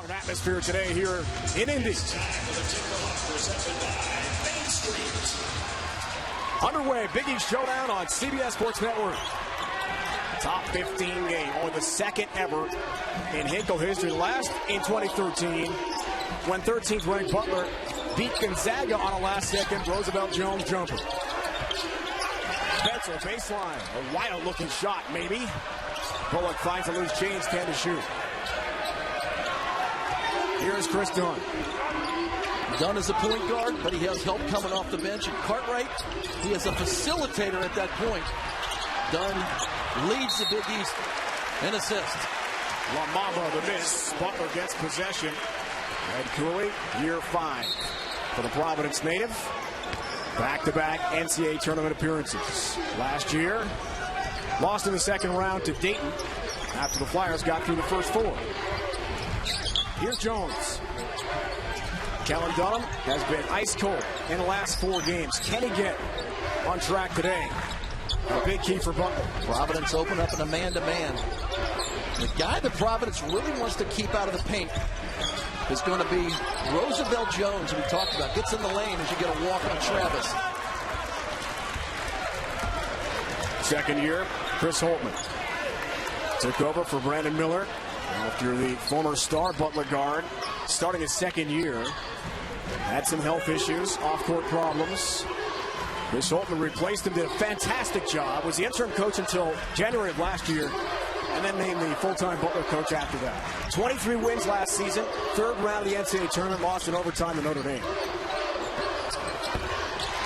What an atmosphere today here in Indy. Underway, Big East Showdown on CBS Sports Network. Top 15 game, only the second ever in Hinkle history. Last in 2013, when 13th ranked Butler beat Gonzaga on a last-second Roosevelt Jones jumper. Spencer baseline, a wild-looking shot, maybe. Bullock finds a loose change, 10 to shoot. Here's Chris Dunn. Dunn is a point guard, but he has help coming off the bench. And Cartwright, he is a facilitator at that point. Dunn leads the Big East in assists. Lamamba the miss. Butler gets possession. Ed Cooley, year 5 for the Providence native. Back-to-back NCAA tournament appearances. Last year, lost in the second round to Dayton after the Flyers got through the first 4. Here's Jones. Kellen Dunham has been ice cold in the last 4 games. Can he get on track today? A big key for Butler. Providence open up in a man-to-man. The guy that Providence really wants to keep out of the paint is going to be Roosevelt Jones, who we talked about. Gets in the lane as you get a walk on Travis. Second year, Chris Holtman took over for Brandon Miller after the former star Butler guard, starting his second year, had some health issues, off-court problems. Chris Holtman replaced him, did a fantastic job, was the interim coach until January of last year, and then named the full-time Butler coach after that. 23 wins last season, third round of the NCAA tournament, lost in overtime to Notre Dame.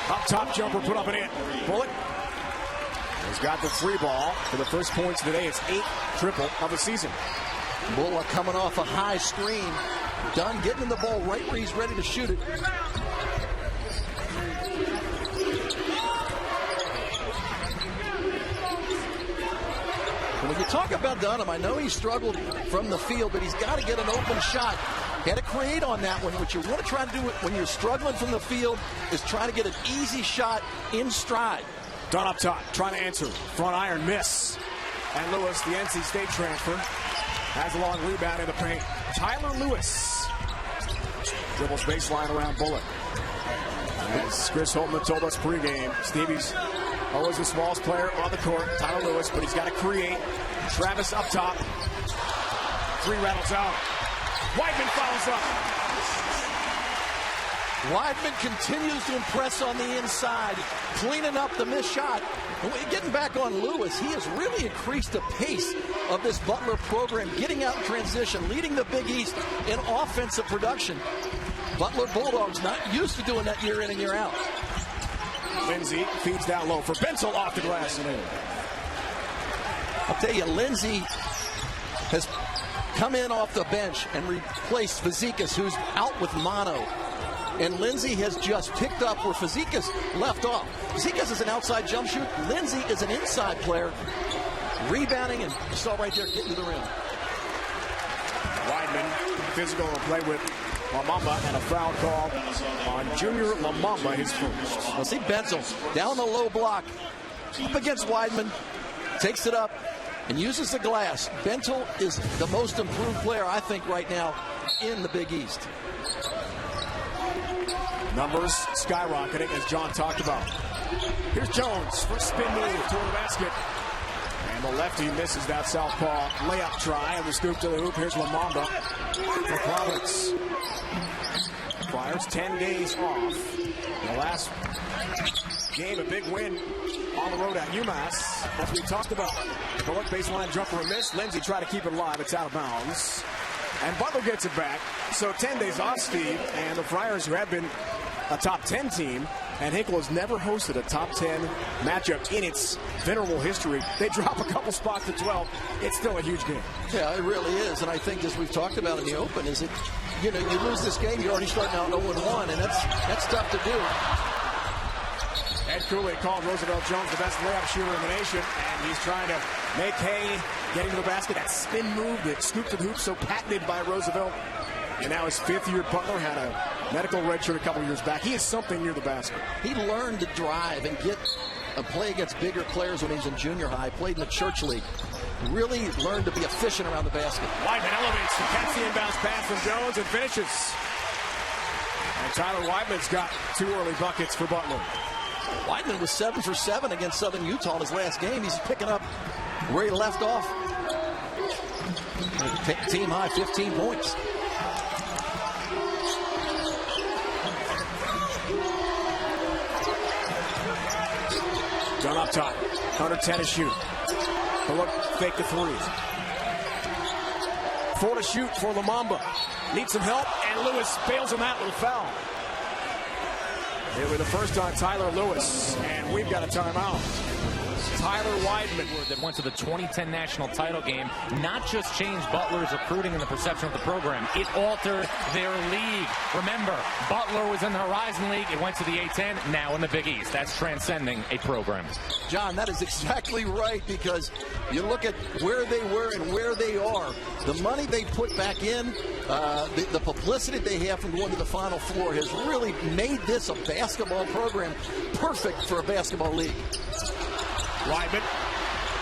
Up top jumper, put up and in. Bullock has got the free ball for the first points of the day. It's 8th triple of the season. Bullock coming off a high screen. Dunn getting the ball right where he's ready to shoot it. When you talk about Dunham, I know he struggled from the field, but he's got to get an open shot. Had to create on that one. What you want to try to do when you're struggling from the field is try to get an easy shot in stride. Dunn up top, trying to answer. Front iron, miss. And Lewis, the NC State transfer, has a long rebound in the paint. Tyler Lewis dribbles baseline around Bullock. As Chris Holtman told us pregame, Stevie's always the smallest player on the court, Tyler Lewis, but he's got to create. Travis up top. 3 rattles out. Weidman follows up. Weidman continues to impress on the inside, cleaning up the missed shot. Getting back on Lewis, he has really increased the pace of this Butler program, getting out in transition, leading the Big East in offensive production. Butler Bulldogs not used to doing that year in and year out. Lindsay feeds down low for Bensel off the glass and in. I'll tell you, Lindsay has come in off the bench and replaced Fazekas, who's out with mono. And Lindsay has just picked up where Fazekas left off. Fazekas is an outside jump shoot. Lindsay is an inside player, rebounding, and you saw right there getting to the rim. Weidman, physical to play with Lamamba, and a foul call on Junior Lamamba, his first. Well, see Benzel down the low block, up against Weidman, takes it up and uses the glass. Bentel is the most improved player, I think, right now in the Big East. Numbers skyrocketing, as John talked about. Here's Jones for a spin move toward the basket. And the lefty misses that southpaw layup try, and the scoop to the hoop. Here's Lamamba for Providence. Flyers 10 days off. The last game, a big win on the road at UMass, as we talked about. Bullock baseline jumper and miss. Lindsay tried to keep it alive. It's out of bounds. And Butler gets it back. So 10 days off, Steve, and the Friars, who have been a top 10 team, and Hinkle has never hosted a top 10 matchup in its venerable history. They drop a couple spots to 12. It's still a huge game. Yeah, it really is. And I think, as we've talked about in the open, is it, you lose this game, you're already starting out 0-1, and that's tough to do. Ed Cooley called Roosevelt Jones the best layup shooter in the nation, and he's trying to make hay, getting to the basket. That spin move that scooped to the hoop, so patented by Roosevelt. And now his 5th year. Butler had a medical redshirt a couple years back. He is something near the basket. He learned to drive and get a play against bigger players when he was in junior high, played in the church league. really learned to be efficient around the basket. Weidman elevates to catch the inbounds pass from Jones and finishes. And Tyler Weidman's got 2 early buckets for Butler. Weidman was 7 for 7 against Southern Utah in his last game. He's picking up where he left off. Team high 15 points. Dunn up top. Under 10 to shoot. Bullock fake the 3. 4 to shoot for Lamamba. Needs some help, and Lewis bails him out with a foul. It'll be the first on Tyler Lewis, and we've got a timeout. Tyler Weidman. That went to the 2010 national title game, not just changed Butler's recruiting and the perception of the program, it altered their league. Remember, Butler was in the Horizon League, it went to the A-10, now in the Big East. That's transcending a program. John, that is exactly right, because you look at where they were and where they are. The money they put back in, the publicity they have from going to the Final Four has really made this a basketball program perfect for a basketball league. Weidman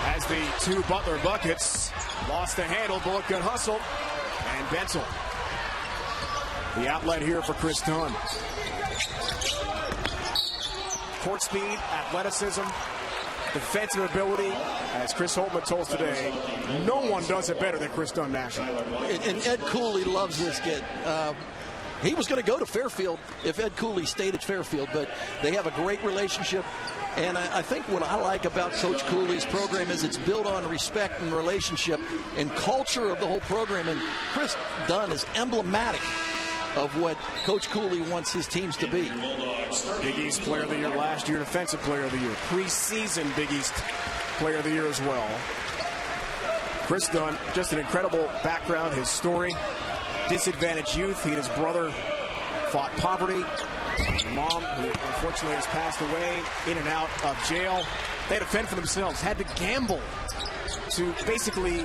has the 2 Butler buckets. Lost the handle. Bullock could hustle. And Bensel. The outlet here for Chris Dunn. Court speed, athleticism, defensive ability. As Chris Holtman told us today, no one does it better than Chris Dunn nationally. And Ed Cooley loves this kid. He was going to go to Fairfield if Ed Cooley stayed at Fairfield, but they have a great relationship. And I think what I like about Coach Cooley's program is it's built on respect and relationship and culture of the whole program. And Chris Dunn is emblematic of what Coach Cooley wants his teams to be. Big East Player of the Year last year, Defensive Player of the Year, preseason Big East Player of the Year as well. Chris Dunn, just an incredible background, his story. Disadvantaged youth. He and his brother fought poverty. Mom, who unfortunately has passed away, in and out of jail. They had to fend for themselves, had to gamble to basically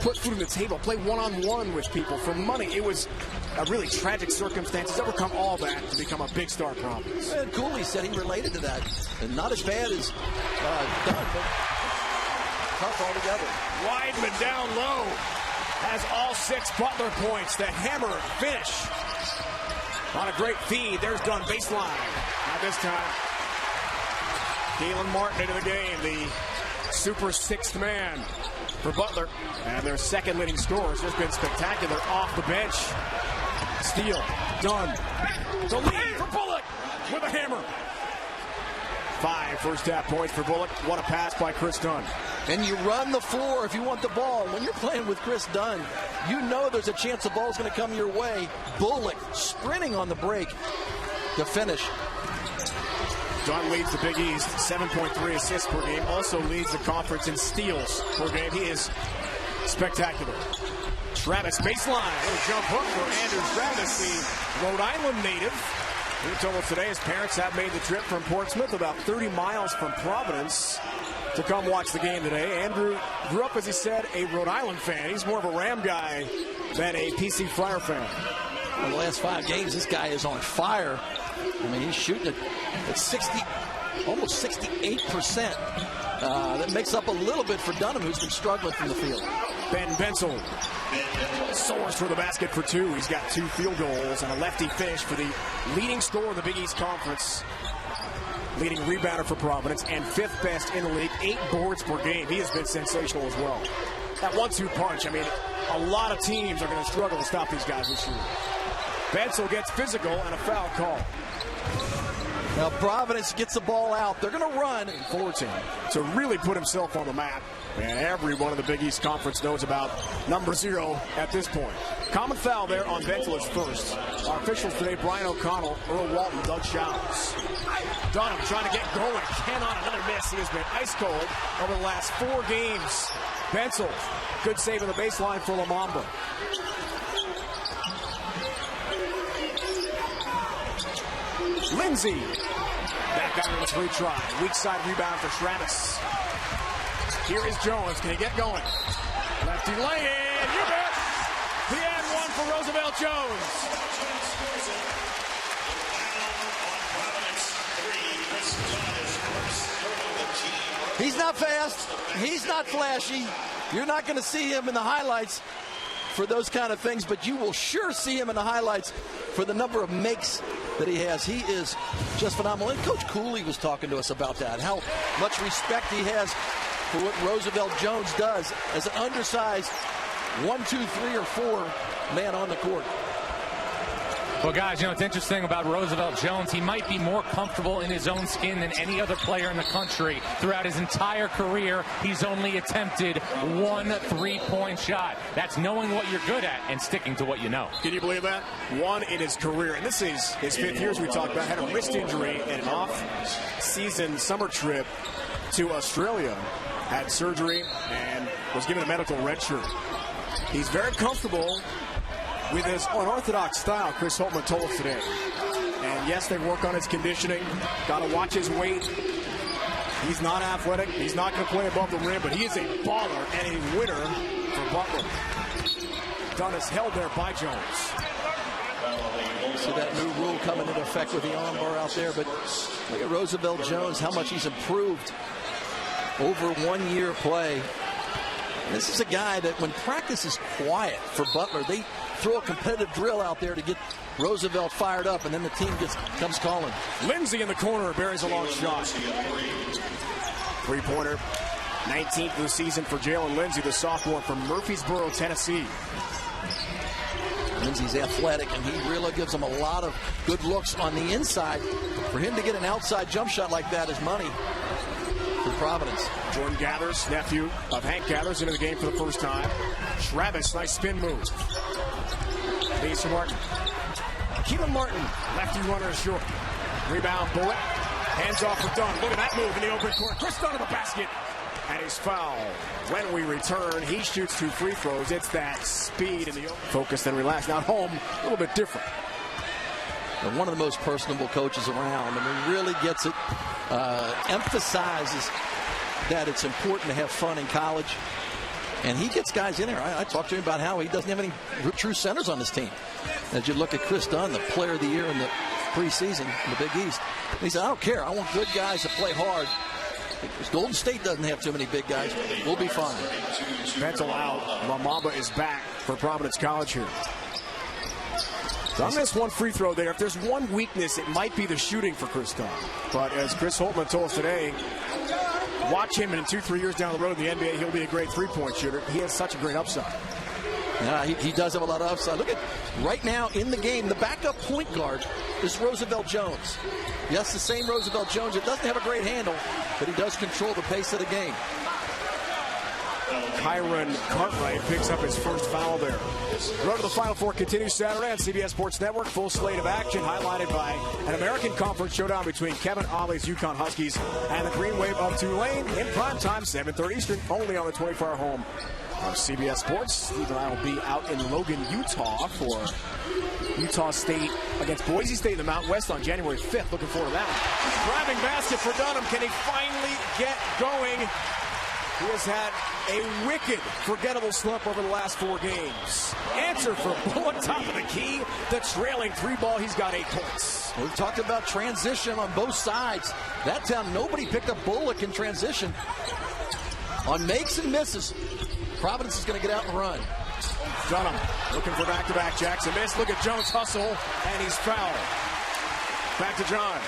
put food on the table, play one-on-one with people for money. It was a really tragic circumstance. He's overcome all that to become a big star Providence. And Cooley said he related to that. And not as bad as Dunn, but tough altogether. Weidman down low. Has all 6 Butler points. The hammer finish. On a great feed. There's Dunn baseline. Not this time. Galen Martin into the game. The super 6th man for Butler. And their second leading scorer has just been spectacular off the bench. Steal. Dunn. The lead for Bullock with a hammer. 5 first half points for Bullock. What a pass by Chris Dunn. And you run the floor if you want the ball. When you're playing with Chris Dunn, you know there's a chance the ball's going to come your way. Bullock sprinting on the break to finish. Dunn leads the Big East, 7.3 assists per game. Also leads the conference in steals per game. He is spectacular. Travis baseline. Little jump hook for Andrew Travis, the Rhode Island native. He told us today his parents have made the trip from Portsmouth, about 30 miles from Providence, to come watch the game today. Andrew grew up, as he said, a Rhode Island fan. He's more of a Ram guy than a PC Friar fan. In the last 5 games, this guy is on fire. I mean, he's shooting at 60, almost 68%. That makes up a little bit for Dunham, who's been struggling from the field. Ben Bensel soars for the basket for 2. He's got 2 field goals and a lefty finish for the leading scorer in the Big East Conference. Leading rebounder for Providence and 5th best in the league, 8 boards per game. He has been sensational as well. That 1-2 punch, I mean, a lot of teams are going to struggle to stop these guys this year. Bensel gets physical and a foul call. Now Providence gets the ball out. They're going to run. Fullerton to really put himself on the map. And everyone in the Big East Conference knows about number 0 at this point. Common foul there on Bensel is first. Our officials today, Brian O'Connell, Earl Walton, Doug Showers. Dunham trying to get going. Cannot, another miss. He has been ice cold over the last 4 games. Bensel, good save on the baseline for Lamamba. Lindsay. Back out on the 3 try. Weak side rebound for Travis. Here is Jones. Can he get going? Lefty lay-in. You bet. The and 1 for Roosevelt Jones. He's not fast. He's not flashy. You're not going to see him in the highlights for those kind of things, but you will sure see him in the highlights for the number of makes that he has. He is just phenomenal. And Coach Cooley was talking to us about that, how much respect he has for what Roosevelt Jones does as an undersized 1, 2, 3, or 4 man on the court. Well, guys, it's interesting about Roosevelt Jones. He might be more comfortable in his own skin than any other player in the country. Throughout his entire career, he's only attempted 1 3-point shot. That's knowing what you're good at and sticking to what you know. Can you believe that? 1 in his career. And this is his 5th year, as we talked about. Had a wrist injury and an off-season summer trip to Australia. Had surgery and was given a medical red shirt. He's very comfortable with his unorthodox style, Chris Holtmann told us today. And yes, they work on his conditioning. Got to watch his weight. He's not athletic. He's not going to play above the rim, but he is a baller and a winner for Butler. Dunn is held there by Jones. So that new rule coming into effect with the armbar out there, but look at Roosevelt Jones, how much he's improved over 1 year play. This is a guy that when practice is quiet for Butler, they throw a competitive drill out there to get Roosevelt fired up, and then the team comes calling. Lindsay in the corner buries a long shot. Three-pointer, 19th of the season for Jalen Lindsay, the sophomore from Murfreesboro, Tennessee. Lindsay's athletic, and he really gives them a lot of good looks on the inside. For him to get an outside jump shot like that is money for Providence. Jordan Gathers, nephew of Hank Gathers, into the game for the first time. Travis, nice spin move. Leads to Martin. Keelan Martin, lefty runner short. Rebound, Bullet. Hands off for Dunn. Look at that move in the open court. Chris Dunn to the basket. And he's fouled. When we return, he shoots 2 free throws. It's that speed in the open. Focused and relaxed. Now home, a little bit different. And one of the most personable coaches around. I mean, really gets it, emphasizes that it's important to have fun in college. And he gets guys in there. I talked to him about how he doesn't have any true centers on his team. As you look at Chris Dunn, the player of the year in the preseason in the Big East, he said, I don't care. I want good guys to play hard. Because Golden State doesn't have too many big guys. We'll be fine. Mental out. La Mamba is back for Providence College here. So I missed 1 free throw there. If there's one weakness, it might be the shooting for Chris Dunn. But as Chris Holtmann told us today, watch him, and in 2-3 years down the road in the NBA, he'll be a great 3-point shooter. He has such a great upside. Yeah, he does have a lot of upside. Look at right now in the game, the backup point guard is Roosevelt Jones. Yes, the same Roosevelt Jones. It doesn't have a great handle, but he does control the pace of the game. Kyron Cartwright picks up his first foul there. Road to the Final Four continues Saturday on CBS Sports Network. Full slate of action highlighted by an American Conference showdown between Kevin Ollie's UConn Huskies and the Green Wave of Tulane in prime time, 7:30 Eastern, only on the 24-hour home of CBS Sports. Steve and I will be out in Logan, Utah for Utah State against Boise State in the Mountain West on January 5th. Looking forward to that one. Driving basket for Dunham. Can he finally get going? He has had a wicked, forgettable slump over the last 4 games. Answer for Bullock, top of the key. The trailing 3 ball, he's got 8 points. We've talked about transition on both sides. That time, nobody picked up Bullock in transition. On makes and misses, Providence is going to get out and run. Dunham looking for back-to-back. Jackson missed. Look at Jones hustle, and he's fouled. Back to John.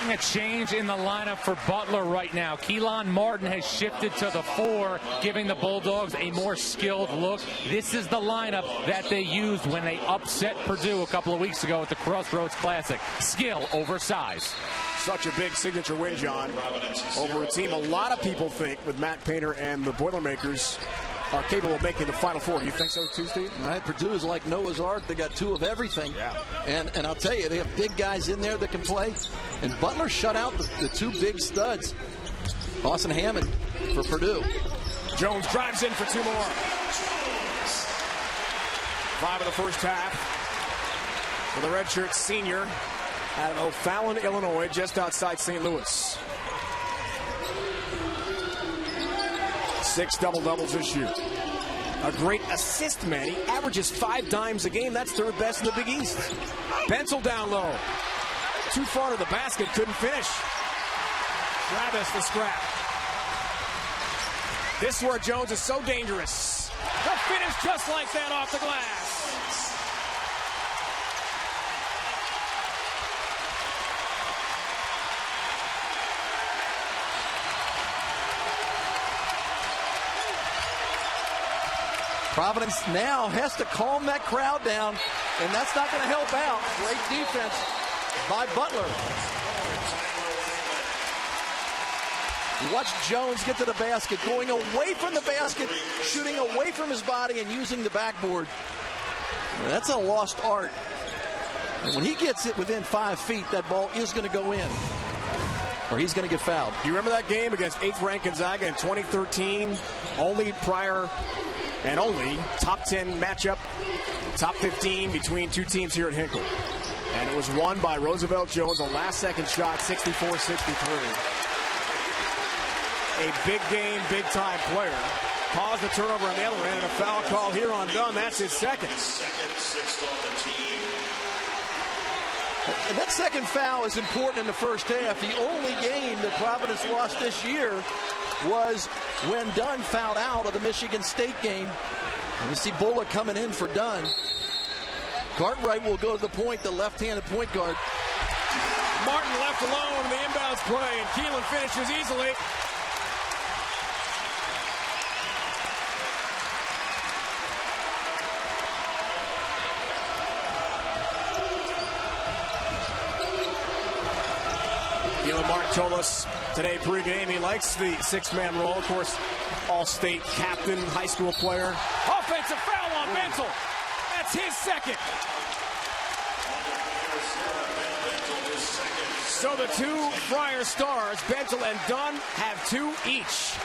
A change in the lineup for Butler right now. Keelan Martin has shifted to the 4, giving the Bulldogs a more skilled look. This is the lineup that they used when they upset Purdue a couple of weeks ago at the Crossroads Classic. Skill over size. Such a big signature win, John, over a team a lot of people think with Matt Painter and the Boilermakers are capable of making the Final Four. Do you think so too, Steve? Right, Purdue is like Noah's Ark. They got 2 of everything. Yeah. And I'll tell you, they have big guys in there that can play. And Butler shut out the 2 big studs. Austin Hammond for Purdue. Jones drives in for 2 more. 5 of the first half for the redshirt senior out of O'Fallon, Illinois, just outside St. Louis. 6 double-doubles this year. A great assist man. He averages 5 dimes a game. That's 3rd best in the Big East. Bensel down low. Too far to the basket. Couldn't finish. Travis the scrap. This is where Jones is so dangerous. The finish just like that off the glass. Providence now has to calm that crowd down, and that's not going to help out. Great defense by Butler. Watch Jones get to the basket, going away from the basket, shooting away from his body and using the backboard. That's a lost art. And when he gets it within 5 feet, that ball is going to go in, or he's going to get fouled. You remember that game against 8th-ranked Gonzaga in 2013? Only top 10 matchup, top 15 between two teams here at Hinkle. And it was won by Roosevelt Jones, a last-second shot, 64-63. A big game, big-time player. Caused the turnover on the other end, and a foul call here on Dunn. That's his second. And that second foul is important in the first half. The only game that Providence lost this year was when Dunn fouled out of the Michigan State game. And we see Bullock coming in for Dunn. Cartwright will go to the point, the left-handed point guard. Martin left alone in the inbounds play, and Keelan finishes easily. Keelan Martin told us today pregame he likes the six-man role. Of course, all-state captain, high school player. Offensive foul on Bentel. That's his second. So the two Friar stars, Bentel and Dunn, have two each.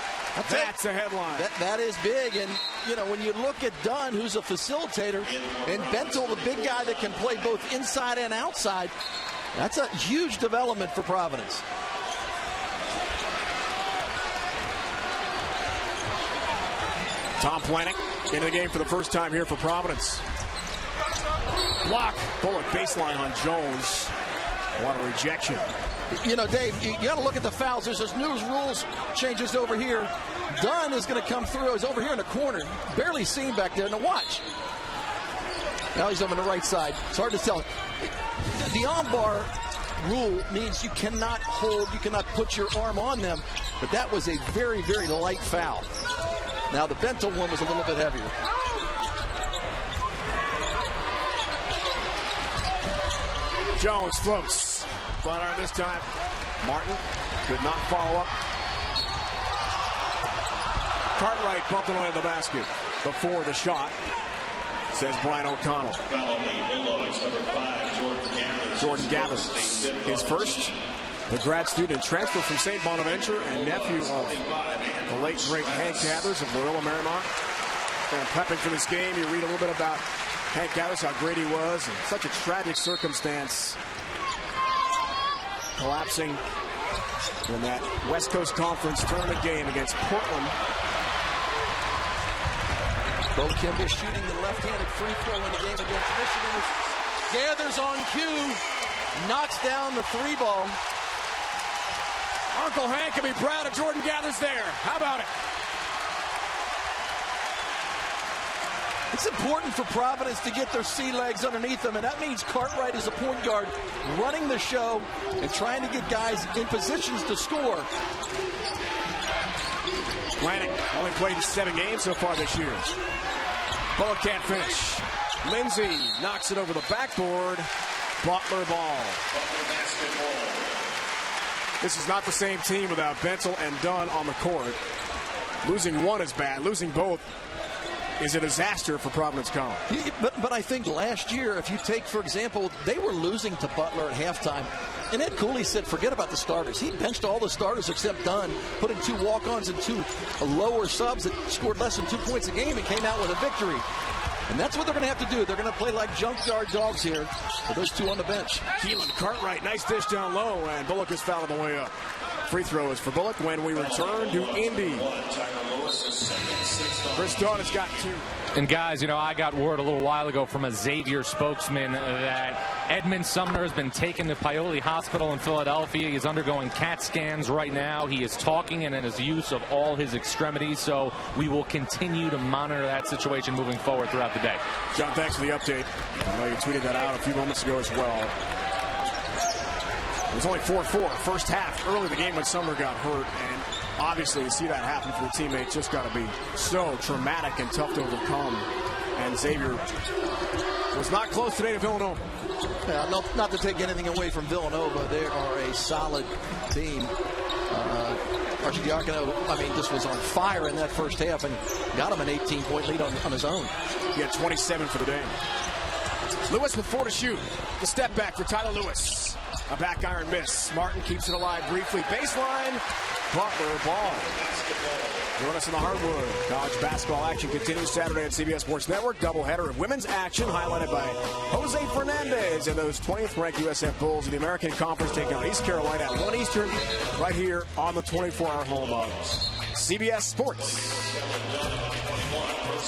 That's a headline. That is big. And, you know, when you look at Dunn, who's a facilitator, and Bentel, the big guy that can play both inside and outside, that's a huge development for Providence. Tom Planick into the game for the first time here for Providence. Block. Bullock baseline on Jones. What a rejection. You know, Dave, you got to look at the fouls. There's this new rules changes over here. Dunn is going to come through. He's over here in the corner. Barely seen back there. Now watch. Now he's over on the right side. It's hard to tell. The armbar rule means you cannot hold, you cannot put your arm on them. But that was a very, very light foul. Now the Bentel one was a little bit heavier. Jones floats. Flat iron this time. Martin could not follow up. Cartwright bumping away the basket before the shot, says Brian O'Connell. Jordan Gathers, his first. The grad student transfer from St. Bonaventure and nephew of the late, great Hank Gathers of Loyola Marymount. And prepping for this game, you read a little bit about Hank Gathers, how great he was, and such a tragic circumstance. Collapsing in that West Coast Conference tournament game against Portland. Bo Kimball shooting the left-handed free throw in the game against Michigan. Gathers on cue, knocks down the three ball. Uncle Hank can be proud of Jordan Gathers there. How about it? It's important for Providence to get their sea legs underneath them, and that means Cartwright is a point guard running the show and trying to get guys in positions to score. Planick only played in 7 games so far this year. Bullock can't finish. Lindsay knocks it over the backboard. Butler ball. This is not the same team without Bentel and Dunn on the court. Losing one is bad. Losing both is a disaster for Providence College. But I think last year, if you take, for example, they were losing to Butler at halftime. And Ed Cooley said, forget about the starters. He benched all the starters except Dunn, put in 2 walk-ons and 2 lower subs that scored less than 2 points a game and came out with a victory. And that's what they're going to have to do. They're going to play like junkyard dogs here with those 2 on the bench. Keelan Cartwright, nice dish down low, and Bullock is fouled on the way up. Free throw is for Bullock when we return to Indy. Chris Dunn has got 2. And guys, I got word a little while ago from a Xavier spokesman that Edmund Sumner has been taken to Paoli Hospital in Philadelphia. He's undergoing CAT scans right now. He is talking and in his use of all his extremities. So we will continue to monitor that situation moving forward throughout the day. John, thanks for the update. I know you tweeted that out a few moments ago as well. It was only 4-4 first half early in the game when Sumner got hurt, and obviously to see that happen for the teammates just got to be so traumatic and tough to overcome. And Xavier was not close today to Villanova. Yeah, not to take anything away from Villanova, they are a solid team. Archidiakono, just was on fire in that first half and got him an 18-point lead on his own. He had 27 for the day. Lewis with 4 to shoot. The step back for Tyler Lewis. A back iron miss. Martin keeps it alive briefly. Baseline. Butler ball. Join us in the hardwood. College basketball action continues Saturday at CBS Sports Network. Doubleheader of women's action highlighted by Jose Fernandez and those 20th-ranked USF Bulls in the American Conference taking on East Carolina at 1 Eastern right here on the 24-hour home of CBS Sports.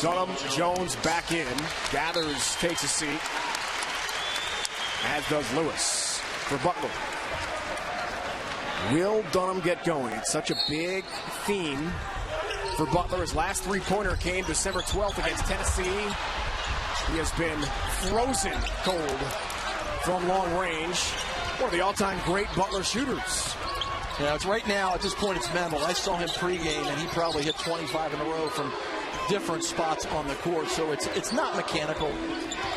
Dunham Jones back in. Gathers, takes a seat. As does Lewis for Butler. Will Dunham get going? It's such a big theme for Butler. His last three-pointer came December 12th against Tennessee. He has been frozen cold from long range. One of the all-time great Butler shooters. Yeah, it's right now, at this point, it's mental. I saw him pregame, and he probably hit 25 in a row from different spots on the court, so it's not mechanical.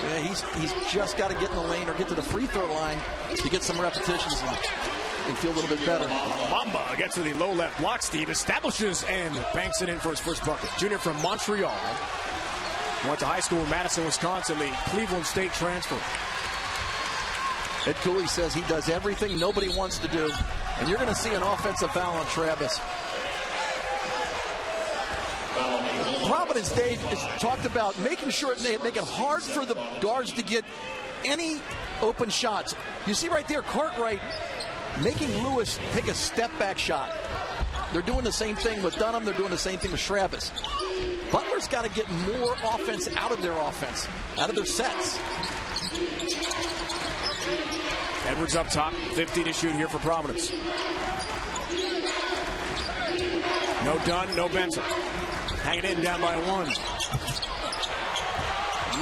Yeah, he's just got to get in the lane or get to the free throw line to get some repetitions and feel a little bit better. Mamba gets to the low left block. Steve establishes and banks it in for his first bucket. Junior from Montreal. Went to high school in Madison, Wisconsin, the Cleveland State transfer. Ed Cooley says he does everything nobody wants to do, and you're going to see an offensive foul on Travis. Providence, Dave, has talked about making sure they make it hard for the guards to get any open shots. You see right there, Cartwright making Lewis take a step-back shot. They're doing the same thing with Dunham. They're doing the same thing with Travis. Butler's got to get more offense out of their sets. Edwards up top, 50 to shoot here for Providence. No Dunn, no Benson. Hanging in down by 1.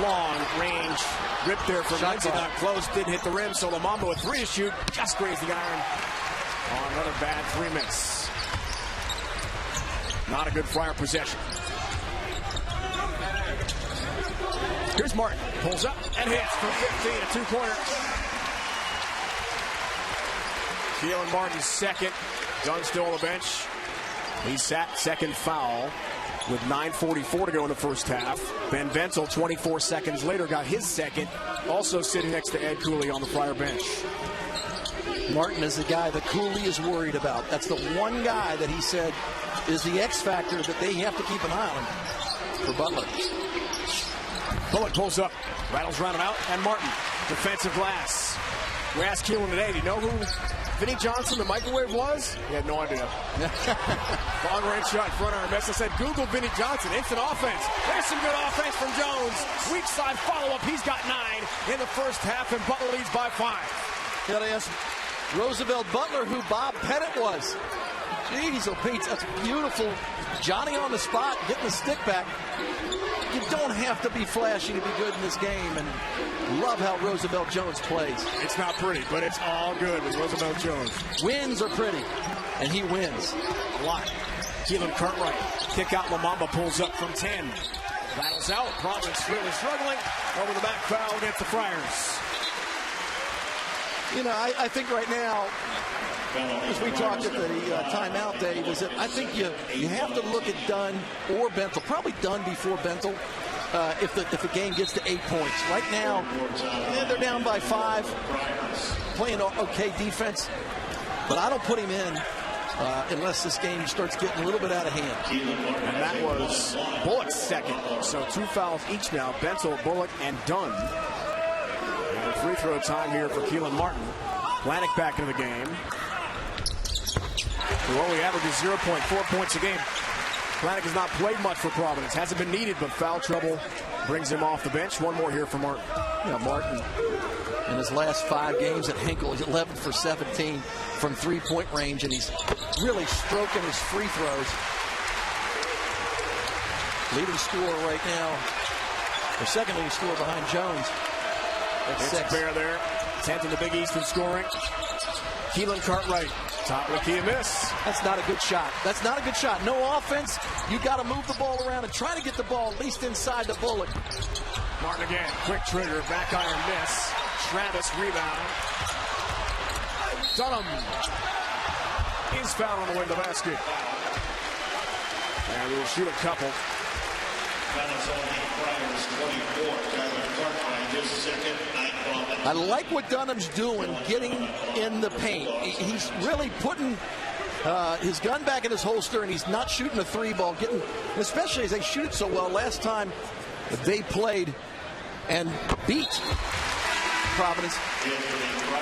Long range rip there for Lindsay, not close, didn't hit the rim, so Lamamba with 3 to shoot, just grazed the iron on another bad 3 miss. Not a good Friar possession. Here's Martin, pulls up and hits from 15, a two-pointer. Keelan Martin's second, Dunn still on the bench. He sat, second foul with 9:44 to go in the first half. Ben Ventel, 24 seconds later, got his second, also sitting next to Ed Cooley on the Friar bench. Martin is the guy that Cooley is worried about. That's the one guy that he said is the X factor that they have to keep an eye on for Butler. Bullock pulls up, rattles around and out, and Martin, defensive glass. We asked Keelan today, do you know who Vinnie Johnson, the microwave, was? He had no idea. Long range shot in front of our mess. I said, Google Vinnie Johnson, instant offense. There's some good offense from Jones. Weak side follow-up, he's got 9 in the first half, and Butler leads by 5. Got to ask Roosevelt Butler who Bob Pettit was. Jeez, oh Pete, that's beautiful. Johnny on the spot, getting the stick back. You don't have to be flashy to be good in this game, and love how Roosevelt Jones plays. It's not pretty, but it's all good with Roosevelt Jones. Wins are pretty, and he wins. A lot. Keelan Cartwright, kick out, Lamamba pulls up from 10. Battles out, Providence really struggling. Over the back foul against the Friars. You know, I think right now, as we talked at the timeout, Dave, is that I think you have to look at Dunn or Bentel. Probably Dunn before Bentel if the game gets to 8 points. Right now, they're down by 5, playing okay defense, but I don't put him in unless this game starts getting a little bit out of hand. And that was Bullock's second. So 2 fouls each now, Bentel, Bullock, and Dunn. And free throw time here for Keelan Martin. Planek back into the game. Who only averages 0.4 points a game. Atlantic has not played much for Providence. Hasn't been needed, but foul trouble brings him off the bench. One more here for Martin. Yeah, Martin, in his last 5 games at Hinkle, he's 11 for 17 from three-point range, and he's really stroking his free throws. Leading scorer right now, the second leading scorer behind Jones. It's 6. Bear there, 10th in the Big East in scoring. Keelan Cartwright, top of the key, a miss. That's not a good shot. That's not a good shot. No offense. You got to move the ball around and try to get the ball at least inside the bullet. Martin again, quick trigger, back iron miss. Travis rebound. Dunham is fouled on the way to the basket. And we'll shoot a couple. I like what Dunham's doing, getting in the paint. He's really putting his gun back in his holster, and he's not shooting a 3 ball, especially as they shoot it so well. Last time they played and beat Providence,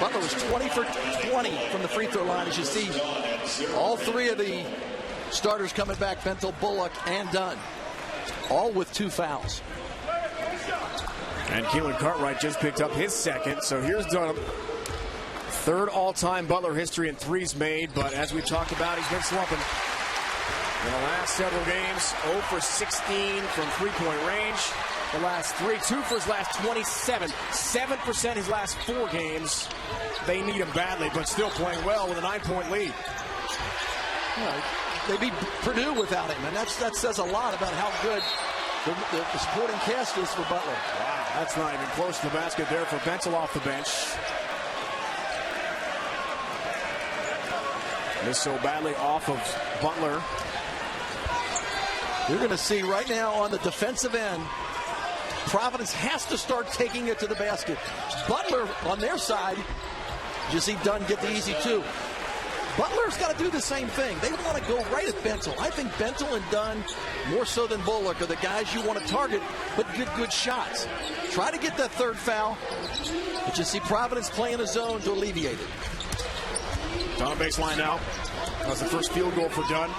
Butler was 20 for 20 from the free throw line. As you see, all 3 of the starters coming back, Bentel, Bullock, and Dunn, all with 2 fouls. And Keelan Cartwright just picked up his second. So here's Dunham. 3rd all-time Butler history in threes made. But as we talked about, he's been slumping. In the last several games, 0 for 16 from three-point range. The last 3, 2 for his last 27. 7% his last 4 games. They need him badly, but still playing well with a 9-point lead. Well, they beat Purdue without him, and that says a lot about how good the supporting cast is for Butler. Wow, that's not even close to the basket there for Bentel off the bench. Missed so badly off of Butler. You're going to see right now on the defensive end, Providence has to start taking it to the basket. Butler on their side, you see Dunn get the easy 2. Butler's got to do the same thing. They want to go right at Bentel. I think Bentel and Dunn, more so than Bullock, are the guys you want to target, but good shots. Try to get that 3rd foul, but you see Providence playing a zone to alleviate it. Down baseline now. That's the first field goal for Dunn.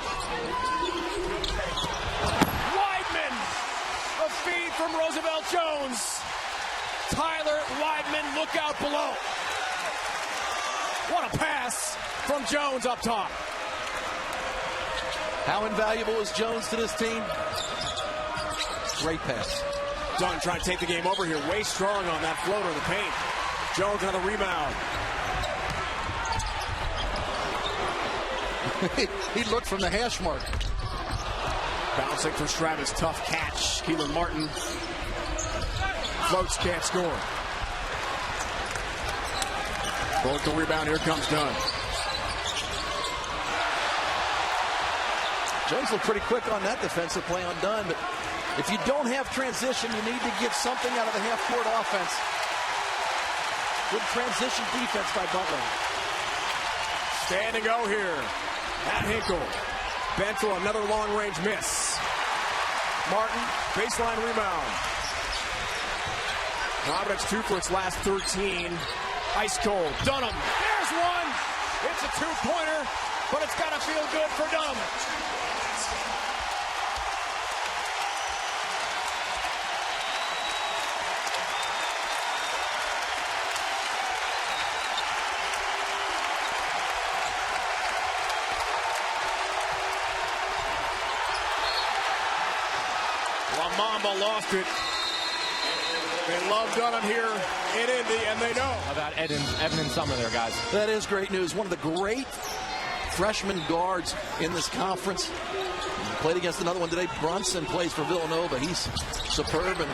Weidman! A feed from Roosevelt Jones. Tyler Weidman, look out below. What a pass from Jones up top. How invaluable is Jones to this team? Great pass. Dunn trying to take the game over here. Way strong on that floater in the paint. Jones another rebound. He looked from the hash mark. Bouncing for Stravis. Tough catch. Keelan Martin. Floats, can't score. Both the rebound. Here comes Dunn. Jones looked pretty quick on that defensive play on Dunn, but if you don't have transition, you need to get something out of the half-court offense. Good transition defense by Butler. Stand and go here at Hinkle. Bentel, another long-range miss. Martin, baseline rebound. Providence 2 for its last 13. Ice cold. Dunham. There's one. It's a 2-pointer, but it's got to feel good for Dunham. Mamba lost it. They love Dunham here in Indy, and they know. About Evan and Summer there, guys. That is great news. One of the great freshman guards in this conference. Played against another one today. Brunson plays for Villanova. He's superb. And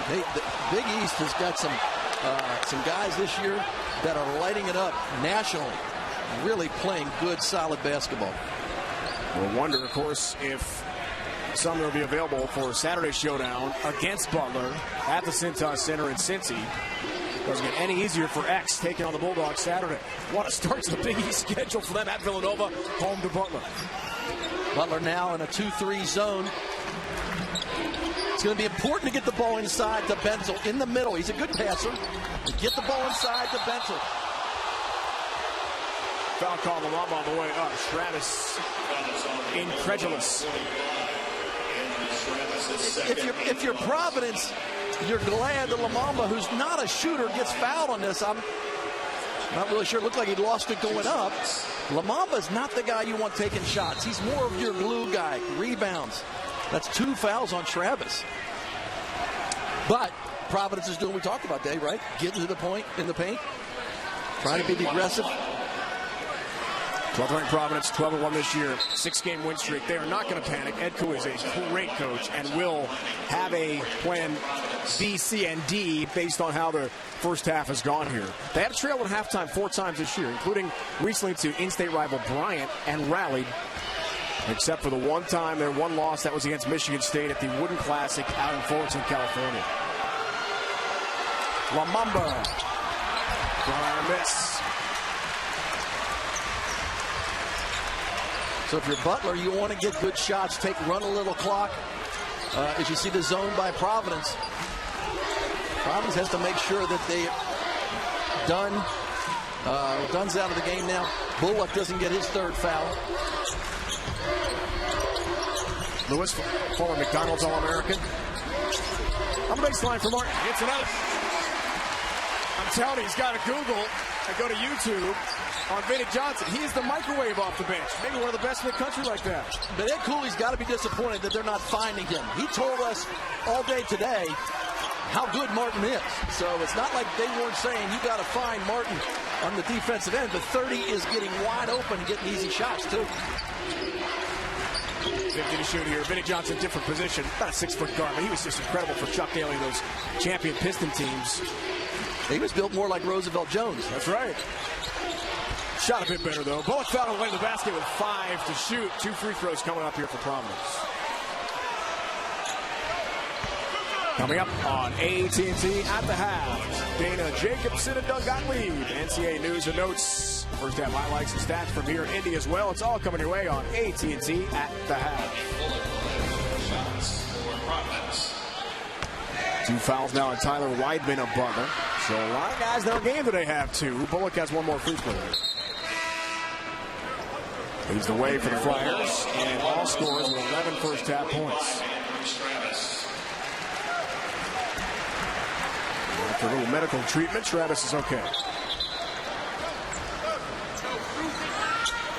the Big East has got some guys this year that are lighting it up nationally. Really playing good, solid basketball. We'll wonder, of course, if Sumner will be available for Saturday's showdown against Butler at the Cintas Center in Cincy. Doesn't get any easier for X taking on the Bulldogs Saturday. What a start to the Big East schedule for them at Villanova, home to Butler. Butler now in a 2-3 zone. It's going to be important to get the ball inside to Bentel in the middle. He's a good passer. Get the ball inside to Bentel. foul call. Lamamba on the way up. Travis incredulous. If you're Providence, you're glad that Lamamba, who's not a shooter, gets fouled on this. I'm not really sure. It looked like he lost it going up. Lamamba's not the guy you want taking shots. He's more of your glue guy. Rebounds. That's 2 fouls on Travis. But Providence is doing what we talked about, Dave, right? Getting to the point in the paint. Trying to be aggressive. 12th ranked Providence, 12-1 this year, 6-game win streak. They are not going to panic. Ed Koo is a great coach and will have a plan B, C, and D based on how the first half has gone here. They had a trail at halftime 4 times this year, including recently to in-state rival Bryant, and rallied, except for the one time, their one loss, that was against Michigan State at the Wooden Classic out in Fullerton, California. Lamamba. Fire miss. So if you're Butler, you want to get good shots, run a little clock. As you see the zone by Providence, Providence has to make sure that Dunn's out of the game now. Bullock doesn't get his 3rd foul. Lewis, former McDonald's All-American. On the baseline for Martin. It's another. I'm telling you, he's got to Google and go to YouTube on Vinnie Johnson. He is the microwave off the bench. Maybe one of the best in the country like that. But Ed Cooley's got to be disappointed that they're not finding him. He told us all day today how good Martin is. So it's not like they weren't saying you got to find Martin on the defensive end. But 30 is getting wide open and getting easy shots, too. 50 to shoot here. Vinnie Johnson, different position. About a 6-foot guard, but he was just incredible for Chuck Daly, those champion Piston teams. He was built more like Roosevelt Jones. That's right. Shot a bit better, though. Bullock fouled on the way to the basket with 5 to shoot. 2 free throws coming up here for Providence. Coming up on AT&T at the half, Dana Jacobson and Doug Gottlieb. NCAA news and notes. First half highlights and stats from here in Indy as well. It's all coming your way on AT&T at the half. 2 fouls now on Tyler Weidman of Butler. So a lot of guys in the game today have 2. Bullock has 1 more free throw. Leads the way for the Flyers, and all scores with 11 first half points. After a little medical treatment, Travis is okay.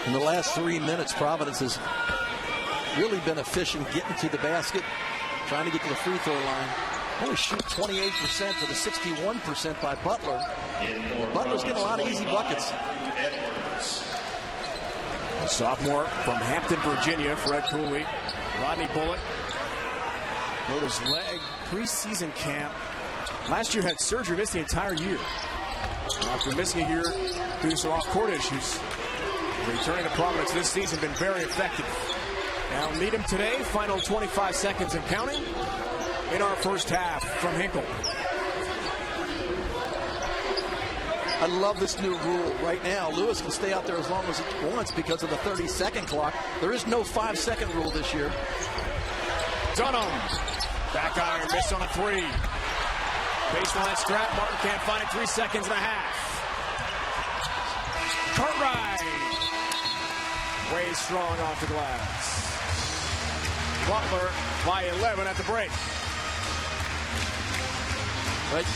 In the last 3 minutes, Providence has really been efficient getting to the basket, trying to get to the free throw line. Only shoot 28% to the 61% by Butler. Butler's getting a lot of easy buckets. A sophomore from Hampton, Virginia, Fred Cooley. Rodney Bullock hurt his leg preseason camp. Last year had surgery, missed the entire year. After missing a year due to some off-court issues, returning to Providence this season, been very effective. Now meet him today, final 25 seconds and counting in our first half from Hinkle. I love this new rule right now. Lewis can stay out there as long as he wants because of the 30-second clock. There is no 5-second rule this year. Dunham, back iron, missed on a 3. Baseline strap, Martin can't find it, 3 seconds and a half. Cartwright, way strong off the glass. Butler by 11 at the break. Right.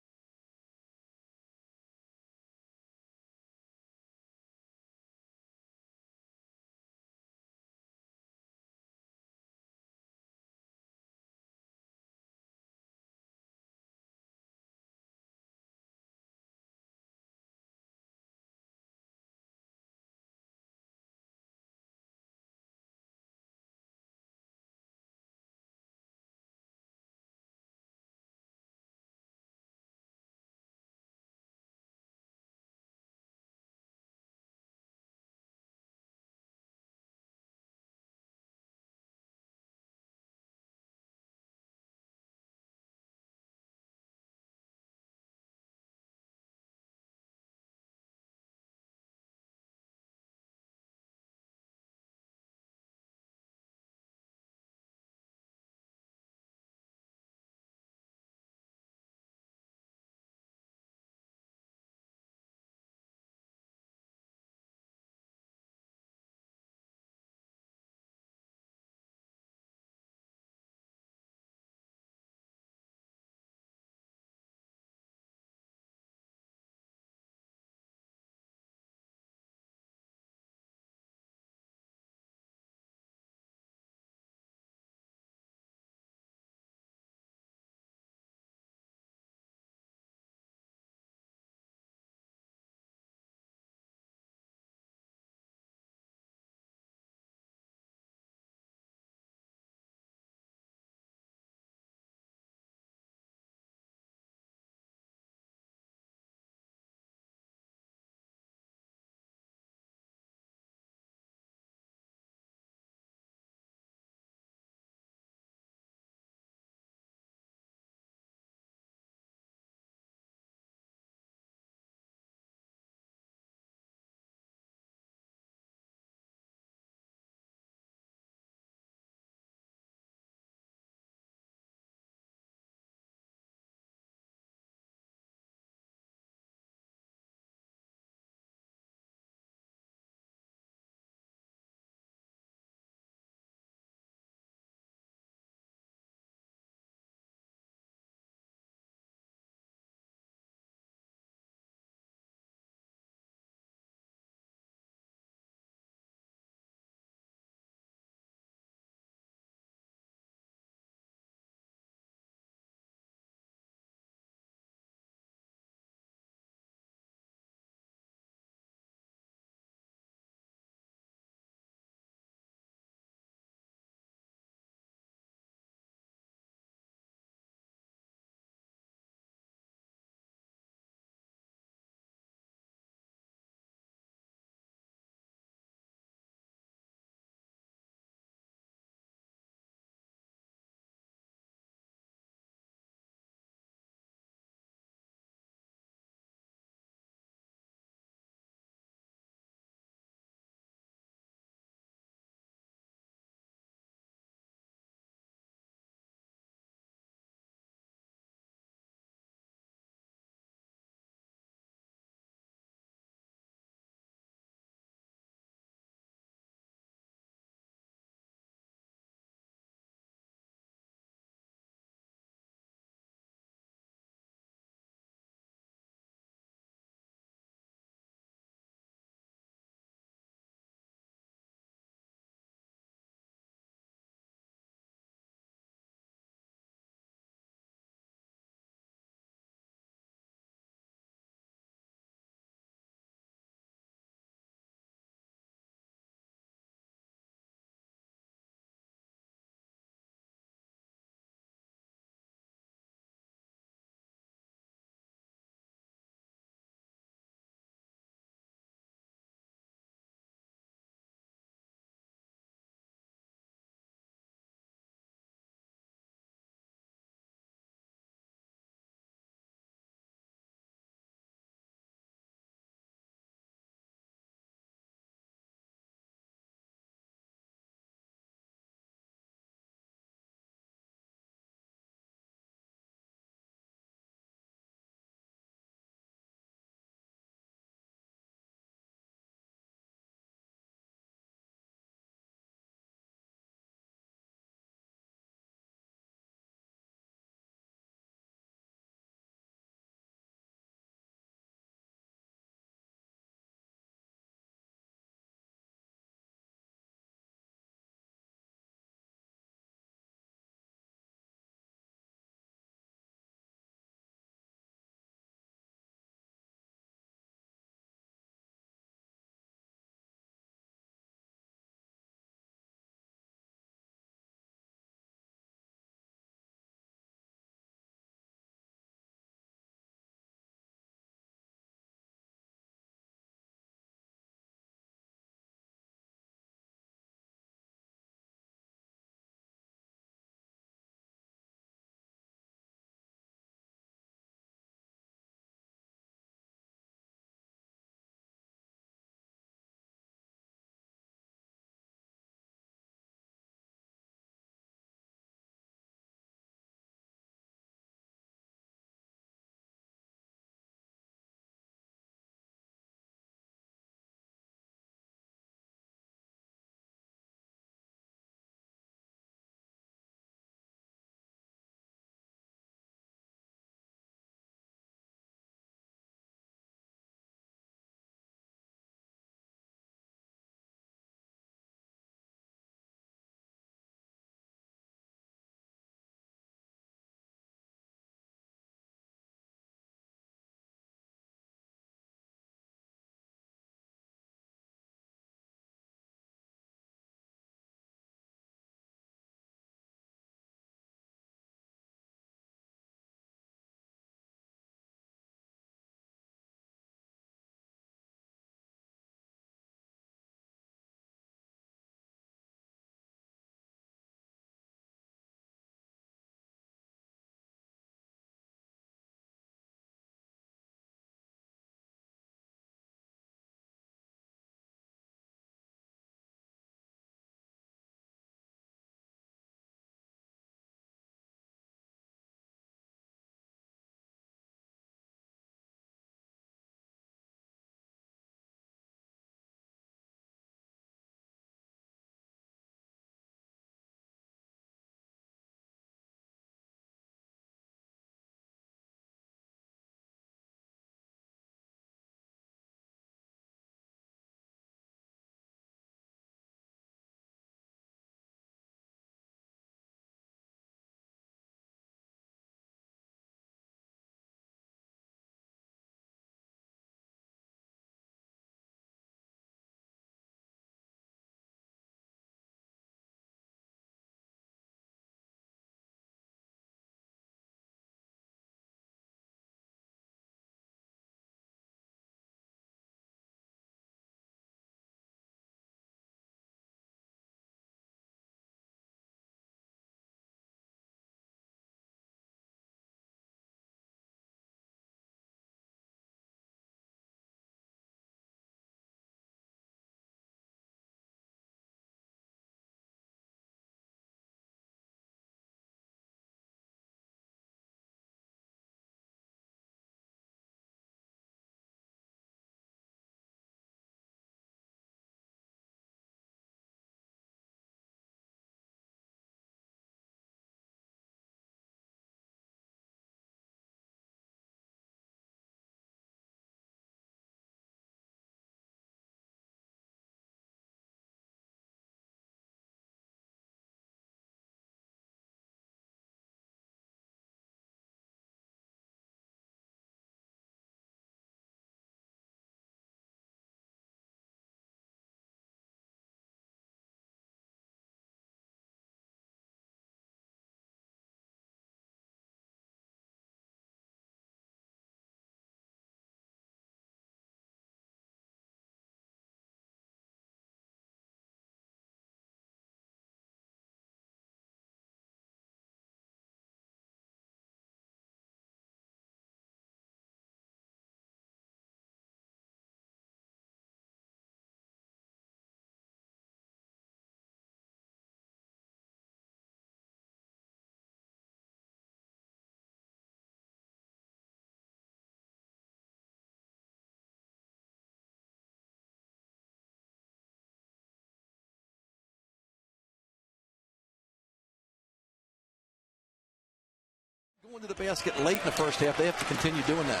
Going to the basket late in the first half, they have to continue doing that.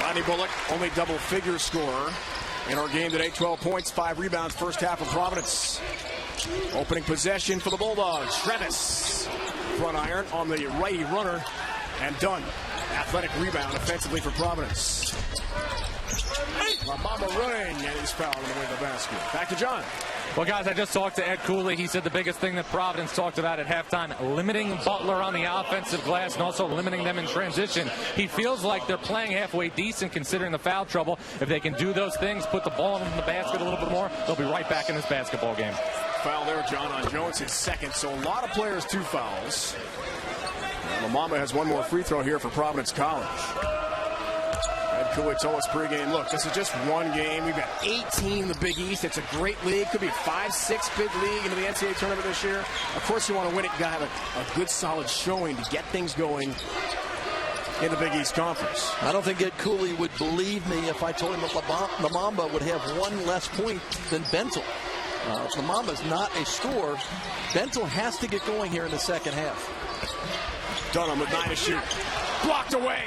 Rodney Bullock, only double-figure scorer in our game today. 12 points, 5 rebounds, first half of Providence. Opening possession for the Bulldogs. Travis, front iron on the righty runner, and done. Athletic rebound offensively for Providence. Mama running, and he's fouled on the way to the basket. Back to John. Well, guys, I just talked to Ed Cooley. He said the biggest thing that Providence talked about at halftime, limiting Butler on the offensive glass and also limiting them in transition. He feels like they're playing halfway decent considering the foul trouble. If they can do those things, put the ball in the basket a little bit more, they'll be right back in this basketball game. Foul there, John, on Jones, his second. So a lot of players, 2 fouls. And Lamamba has one more free throw here for Providence College. Ed Cooley told us pregame, look, this is just one game. We've got 18 in the Big East. It's a great league. Could be a 5-6 big league into the NCAA tournament this year. Of course, you want to win it. You got to have a good, solid showing to get things going in the Big East Conference. I don't think Ed Cooley would believe me if I told him that Lamamba would have 1 less point than Bentel. Lamamba's not a scorer. Bentel has to get going here in the second half. Dunham with 9 to shoot. Blocked away.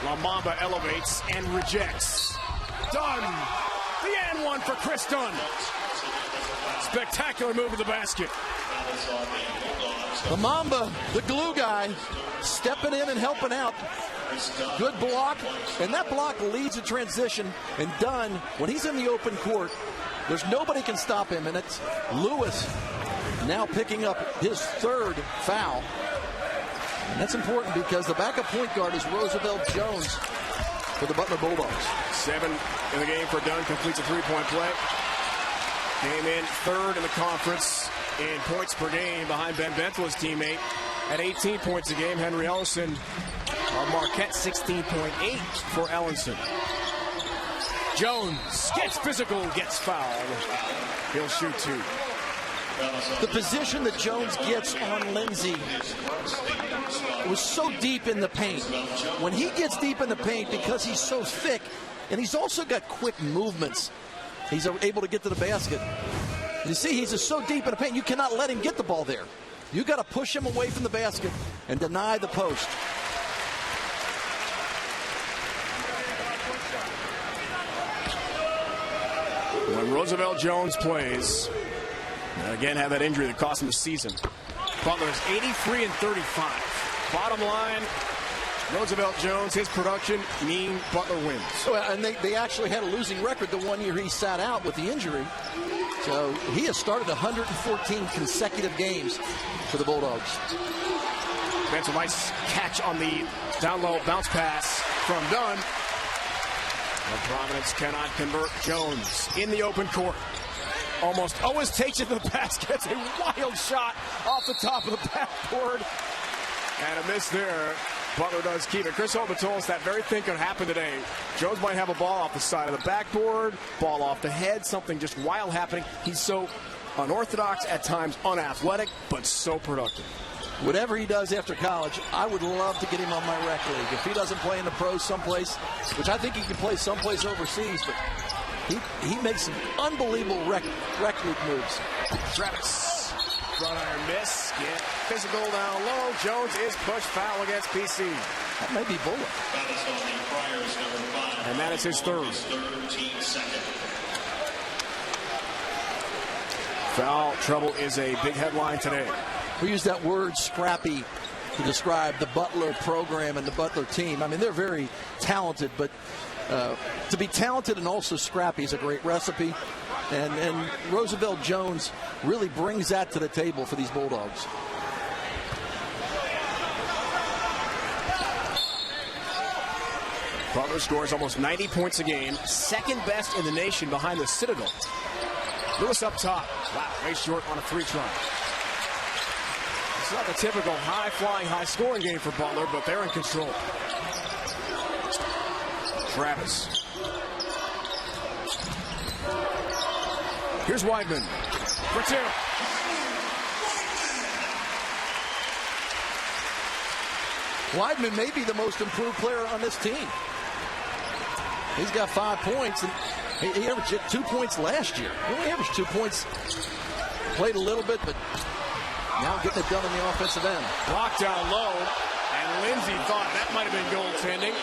Lamamba elevates and rejects. Dunn. The and one for Chris Dunn. Spectacular move to the basket. Lamamba, the glue guy, stepping in and helping out. Good block, and that block leads to transition. And Dunn, when he's in the open court, there's nobody can stop him, and it's Lewis now picking up his 3rd foul. And that's important because the backup point guard is Roosevelt Jones for the Butler Bulldogs. 7 in the game for Dunn, completes a 3-point play. Came in 3rd in the conference in points per game behind Ben Bentel, his teammate, at 18 points a game. Henry Ellison on Marquette, 16.8 for Ellenson. Jones gets physical, gets fouled. He'll shoot 2. The position that Jones gets on Lindsey was so deep in the paint. When he gets deep in the paint, because he's so thick, and he's also got quick movements, he's able to get to the basket. You see, he's just so deep in the paint, you cannot let him get the ball there. You got to push him away from the basket and deny the post. When Roosevelt Jones plays, and again had that injury that cost him the season, Butler's 83 and 35. Bottom line, Roosevelt Jones, his production mean Butler wins. And they actually had a losing record the 1 year he sat out with the injury. So he has started 114 consecutive games for the Bulldogs. That's a nice catch on the down low bounce pass from Dunn. But Providence cannot convert. Jones in the open court. Almost always takes it to the basket. It's a wild shot off the top of the backboard. And a miss there. Butler does keep it. Chris Holtman told us that very thing could happen today. Jones might have a ball off the side of the backboard, ball off the head, something just wild happening. He's so unorthodox, at times unathletic, but so productive. Whatever he does after college, I would love to get him on my rec league. If he doesn't play in the pros someplace, which I think he can play someplace overseas, but he makes some unbelievable rec league moves. Travis, front iron miss, get physical down low. Jones is pushed, foul against PC. That may be Bullock. And that is his 3rd. Foul trouble is a big headline today. We use that word scrappy to describe the Butler program and the Butler team. I mean, they're very talented, but to be talented and also scrappy is a great recipe. And Roosevelt Jones really brings that to the table for these Bulldogs. Butler scores almost 90 points a game, second best in the nation behind the Citadel. Lewis up top. Wow, way short on a 3-try. It's not the typical high-flying, high-scoring game for Butler, but they're in control. Travis. Here's Weidman for 2. Weidman may be the most improved player on this team. He's got 5 points, and he averaged 2 points last year. He only averaged 2 points. Played a little bit, but Now getting it done on the offensive end. Blocked down low, and Lindsay thought that might have been goaltending.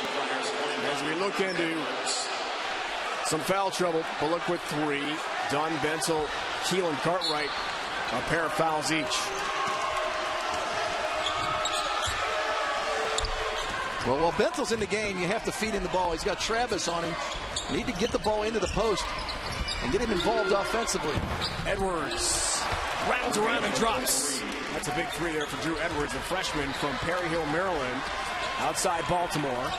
As we look into some foul trouble, Bullock with 3. Dunn, Bensel, Keelan, Cartwright, a pair of fouls each. Well, while Bensel's in the game, you have to feed him the ball. He's got Travis on him. You need to get the ball into the post and get him involved offensively. Edwards rattles around and drops. That's a big 3 there for Drew Edwards, a freshman from Perry Hill, Maryland, outside Baltimore.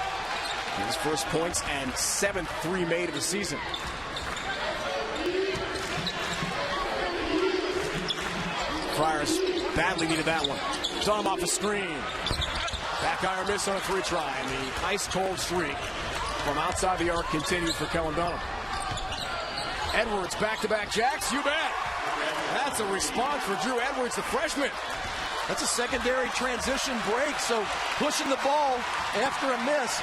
His first points and 7th 3 made of the season. Friars badly needed that one. Dunham off the screen. Back iron miss on a 3 try, and the ice-cold streak from outside the arc continues for Kellen Dunham. Edwards back-to-back jacks, you bet. That's a response for Drew Edwards, the freshman. That's a secondary transition break, so pushing the ball after a miss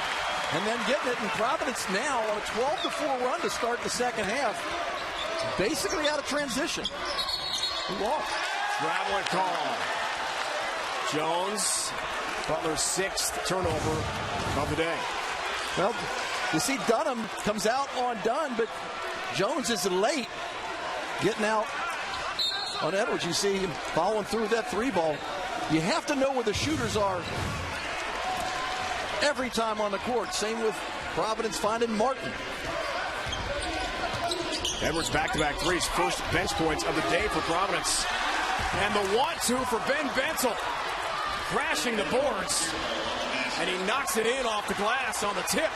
and then getting it in Providence now on a 12-4 run to start the second half. Basically out of transition. Traveling call. Jones, Butler's 6th turnover of the day. Well, you see Dunham comes out on Dunn, but Jones is late getting out on Edwards. You see him following through that 3 ball. You have to know where the shooters are every time on the court. Same with Providence finding Martin. Edwards back-to-back 3s, first bench points of the day for Providence. And the 1-2 for Ben Bensel. Crashing the boards. And he knocks it in off the glass on the tip.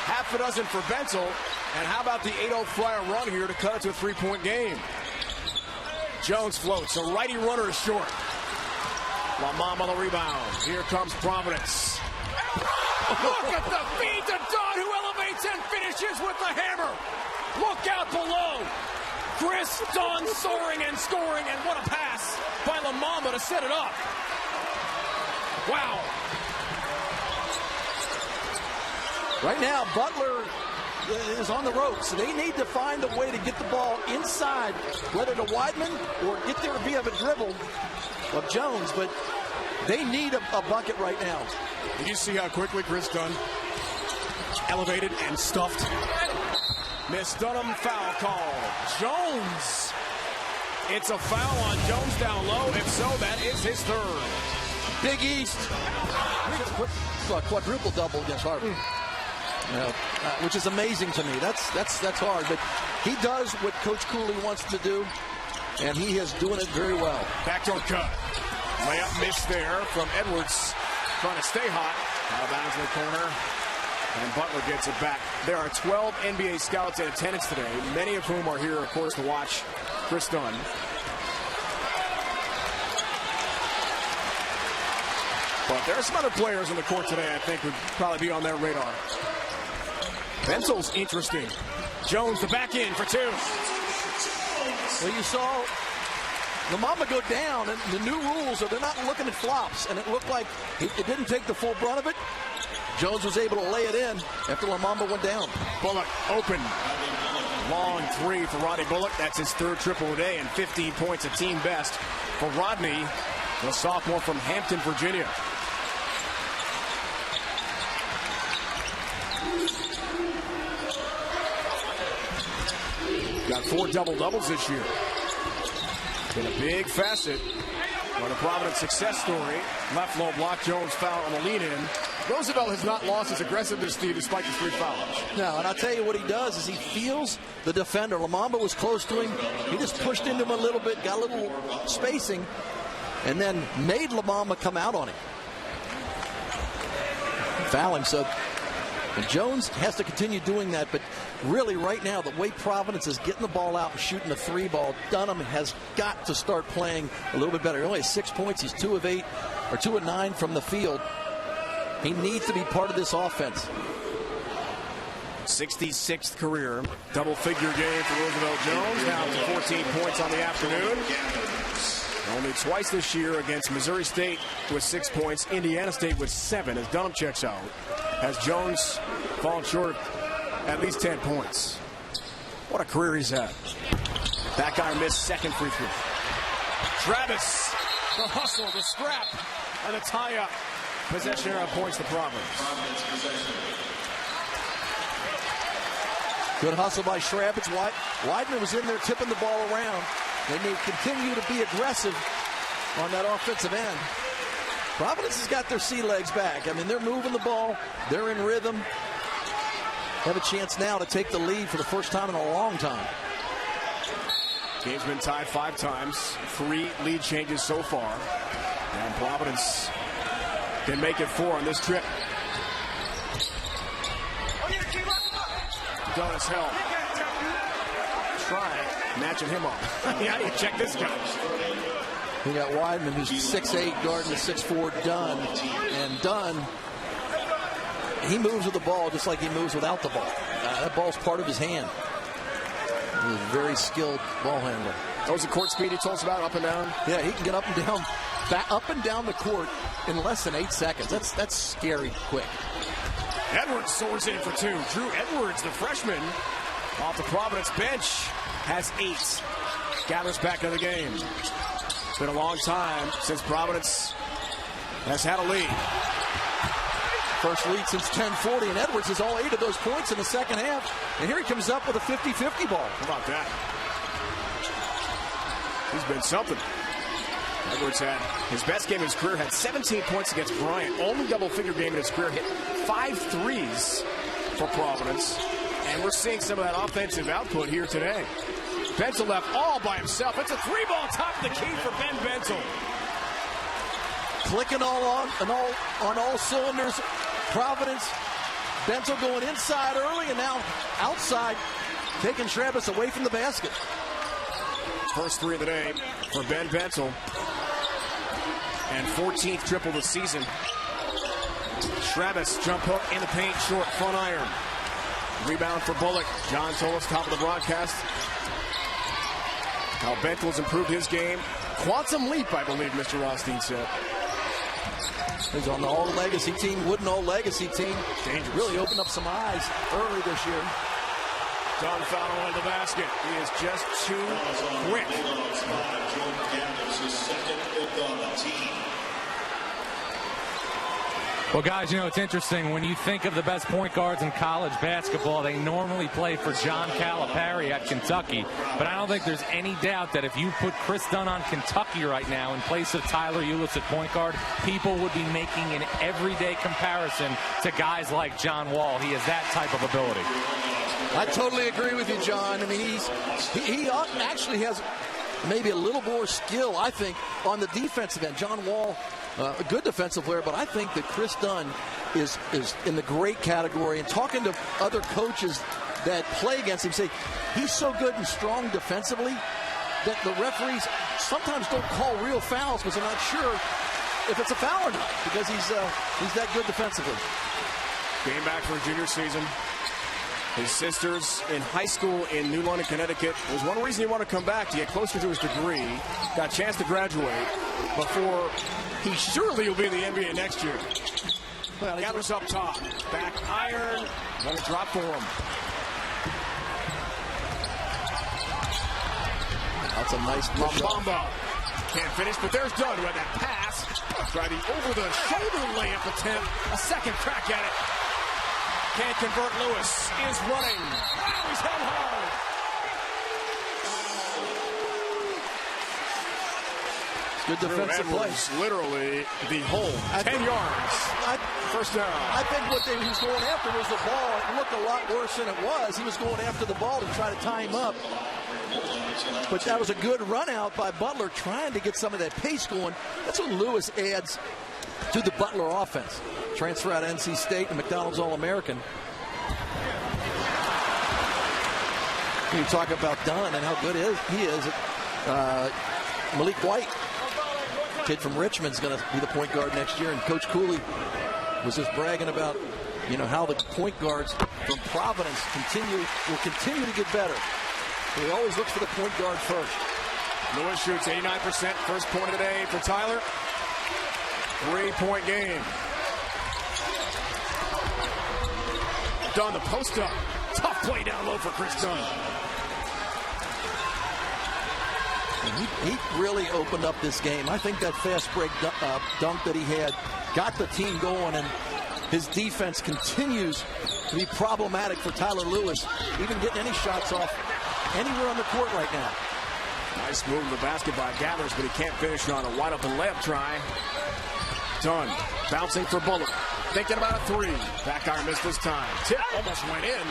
Half a dozen for Bensel. And how about the 8-0 Flyer run here to cut it to a 3-point game? Jones floats. A righty runner is short. Lamam on the rebound. Here comes Providence. Look at the feed to Dunn, who elevates and finishes with the hammer. Look out below. Chris Dunn soaring and scoring, and what a pass by Lamamba to set it up. Wow. Right now, Butler is on the ropes. They need to find a way to get the ball inside, whether to Weidman or get there via a dribble of Jones, but they need a bucket right now. Did you see how quickly Chris Dunn elevated and stuffed? Miss Dunham foul call. Jones. It's a foul on Jones down low. If so, that is his 3rd. Big East. Quadruple double against Harvard. Which is amazing to me. That's hard, but he does what Coach Cooley wants to do, and he is doing it very well. Backdoor cut. Layup missed there from Edwards, trying to stay hot. Out of bounds in the corner, and Butler gets it back. There are 12 NBA scouts in attendance today, many of whom are here, of course, to watch Chris Dunn. But there are some other players on the court today I think would probably be on their radar. Bensel's interesting. Jones the back in for 2. Well, you saw Lamamba go down, and the new rules are they're not looking at flops, and it looked like it didn't take the full brunt of it. Jones was able to lay it in after Lamamba went down. Bullock open. Long 3 for Rodney Bullock. That's his 3rd triple a day and 15 points, a team best for Rodney, the sophomore from Hampton, Virginia. Got 4 double-doubles this year. Been a big facet on the Providence success story. Left low block, Jones foul on the lead-in. Roosevelt has not lost his aggressiveness, Steve, despite the 3 fouls. No, and I'll tell you what he does is he feels the defender. Lamamba was close to him. He just pushed into him a little bit, got a little spacing, and then made Lamamba come out on him. Foul him, so and Jones has to continue doing that, but really right now, the way Providence is getting the ball out and shooting the 3 ball, Dunham has got to start playing a little bit better. He only has 6 points. He's 2 of 8 or 2 of 9 from the field. He needs to be part of this offense. 66th career double-figure game for Roosevelt Jones. Now to 14 points on the afternoon. Only twice this year against Missouri State with 6 points, Indiana State with 7 as Dunham checks out. Has Jones fallen short of at least 10 points. What a career he's had. Back iron missed, 2nd free throw. Travis The hustle, the scrap, and the tie-up. Possession arrow points to Providence. Good hustle by Shrabich. Widener was in there tipping the ball around. They may continue to be aggressive on that offensive end. Providence has got their sea legs back. I mean, they're moving the ball. They're in rhythm. Have a chance now to take the lead for the first time in a long time. Game's been tied 5 times. 3 lead changes so far. And Providence can make it 4 on this trip. Donis Hill. Try matching him up. Yeah, you check this guy. We got Weidman, who's 6'8", guarding the 6'4" Dunn. And Dunn, he moves with the ball just like he moves without the ball. That ball's part of his hand. He's a very skilled ball handler. That was the court speed he told us about, up and down? Yeah, he can get up and down the court in less than 8 seconds. That's scary quick. Edwards soars in for 2. Drew Edwards, the freshman, off the Providence bench, has 8. Gathers back in the game. It's been a long time since Providence has had a lead. First lead since 10:40, and Edwards has all 8 of those points in the second half. And here he comes up with a 50-50 ball. How about that? He's been something. Edwards had his best game in his career, had 17 points against Bryant. Only double-figure game in his career, hit 5 threes for Providence. And we're seeing some of that offensive output here today. Benzel left all by himself. It's a 3-ball top of the key for Ben Benzel. Clicking on all cylinders. Providence. Benzel going inside early and now outside, taking Travis away from the basket. First 3 of the day for Ben Benzel. And 14th triple of the season. Travis jump hook in the paint, short front iron. Rebound for Bullock. John told us top of the broadcast how Benzel's improved his game. Quantum leap, I believe Mr. Rothstein said. He's on the all-legacy team, wooden all-legacy team. Dangerous. Really opened up some eyes early this year. Don Fowler in the basket. He is just too quick. Well, guys, you know, it's interesting. When you think of the best point guards in college basketball, they normally play for John Calipari at Kentucky. But I don't think there's any doubt that if you put Chris Dunn on Kentucky right now in place of Tyler Ulis at point guard, people would be making an everyday comparison to guys like John Wall. He has that type of ability. I totally agree with you, John. I mean, he actually has maybe a little more skill, I think, on the defensive end. John Wall, a good defensive player, but I think that Chris Dunn is in the great category. And talking to other coaches that play against him, say he's so good and strong defensively that the referees sometimes don't call real fouls because they're not sure if it's a foul or not, because he's that good defensively. Came back for a junior season. His sisters in high school in New London, Connecticut. There's one reason he wanted to come back, to get closer to his degree. Got a chance to graduate before he surely will be in the NBA next year. Well, gathers up top. Back iron. Let it drop for him. That's a nice Mamba. Can't finish, but there's Dunn who had that pass. Try the over-the-shoulder layup attempt. A second crack at it. Can't convert. Lewis is running. Wow, he's held hard. Good defensive play. Literally the hole. 10 yards. First down. I think what he was going after was the ball. It looked a lot worse than it was. He was going after the ball to try to tie him up. But that was a good run out by Butler, trying to get some of that pace going. That's what Lewis adds to the Butler offense. Transfer out of NC State and McDonald's All-American. You talk about Dunn and how good he is. Malik White, kid from Richmond, is going to be the point guard next year. And Coach Cooley was just bragging about, you know, how the point guards from Providence will continue to get better. He always looks for the point guard first. Lewis shoots 89%. First point of the day for Tyler. 3-point game. Dunn, the post up. Tough play down low for Chris Dunn. He really opened up this game. I think that fast break dunk that he had got the team going, and his defense continues to be problematic for Tyler Lewis, even getting any shots off anywhere on the court right now. Nice move in the basket by Gathers, but he can't finish on a wide open layup try. Dunn bouncing for Bullock. Thinking about a three. Back iron missed this time. Tip almost went in.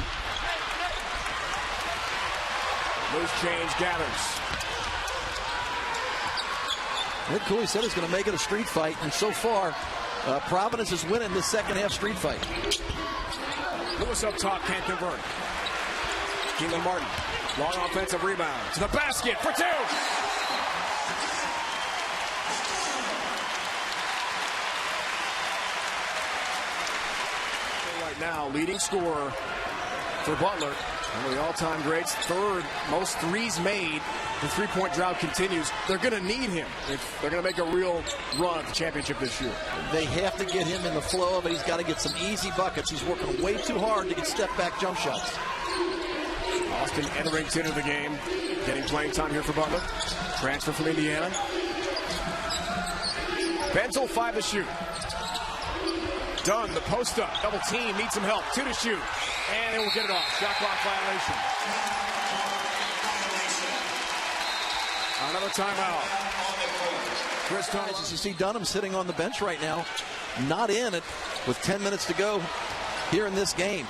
Loose change, Gathers. Ed Cooley said he's going to make it a street fight, and so far, Providence is winning this second half street fight. Lewis up top, can't convert. Keelan Martin, long offensive rebound to the basket for two. Right now, leading scorer for Butler. One of the all-time greats, third most threes made. The three-point drought continues. They're going to need him if they're going to make a real run at the championship this year. They have to get him in the flow of it. He's got to get some easy buckets. He's working way too hard to get step-back jump shots. Austin Etherington in the game, getting playing time here for Butler. Transfer from Indiana. Benzel 5 to shoot. Dunn, the post up, double team, needs some help. 2 to shoot, and they will get it off. Shot clock violation. Another timeout. Chris Thomas. As you see Dunham sitting on the bench right now, not in it with 10 minutes to go here in this game.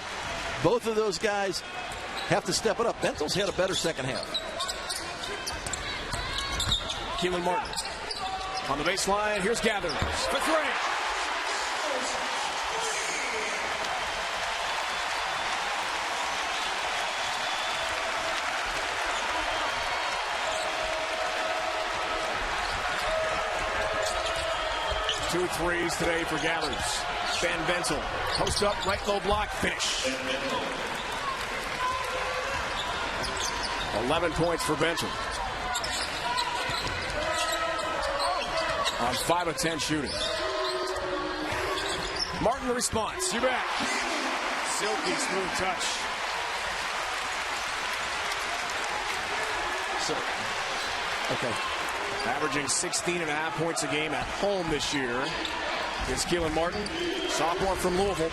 Both of those guys have to step it up. Benzel's had a better second half. Keelan Martin on the baseline. Here's Gathers for three. Two threes today for Gathers. Ben Benzel, post up, right low block, finish. 11 points for Benzel. On 5 of 10 shooting. Martin the response. You bet. Silky smooth touch. So, okay. Averaging 16.5 points a game at home this year is Keelan Martin, sophomore from Louisville.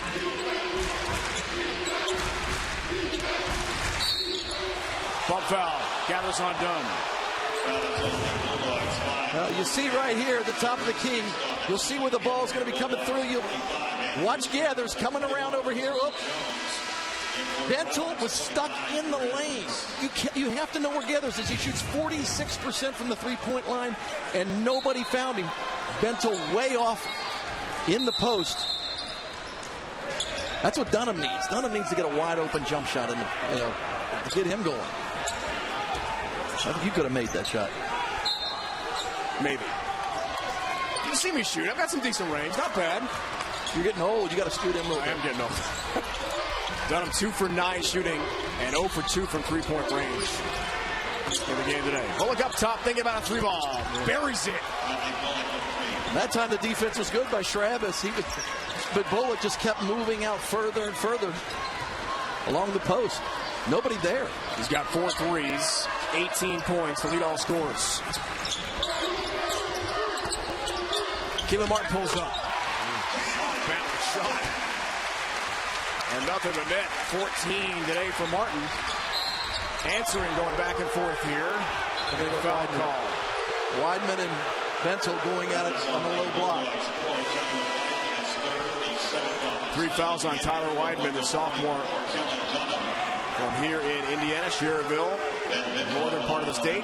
Bump foul. Gathers on Dunn. You see right here at the top of the key, you'll see where the ball is going to be coming through. You watch Gathers coming around over here. Oh. Bentel was stuck in the lane. You have to know where Gathers is. He shoots 46% from the three-point line, and nobody found him. Bentel way off in the post. That's what Dunham needs. Dunham needs to get a wide-open jump shot to get him going. I think you could have made that shot. Maybe. You see me shoot. I've got some decent range. Not bad. You're getting old. You got to scoot in a little bit. I am getting old. Dunham 2 for 9 shooting and 0 for 2 from three-point range in the game today. Bullock up top, thinking about a three ball. Buries it. That time the defense was good by Schrabis. But Bullock just kept moving out further and further along the post. Nobody there. He's got 4 threes, 18 points to lead all scorers. Keelan Martin pulls up. Bounce shot. And nothing but net. 14 today for Martin. Answering, going back and forth here. And then the foul call. Weidman and Bentel going at it on the low block. 3 fouls on Tyler Weidman, the sophomore from here in Indiana, Schererville, northern part of the state.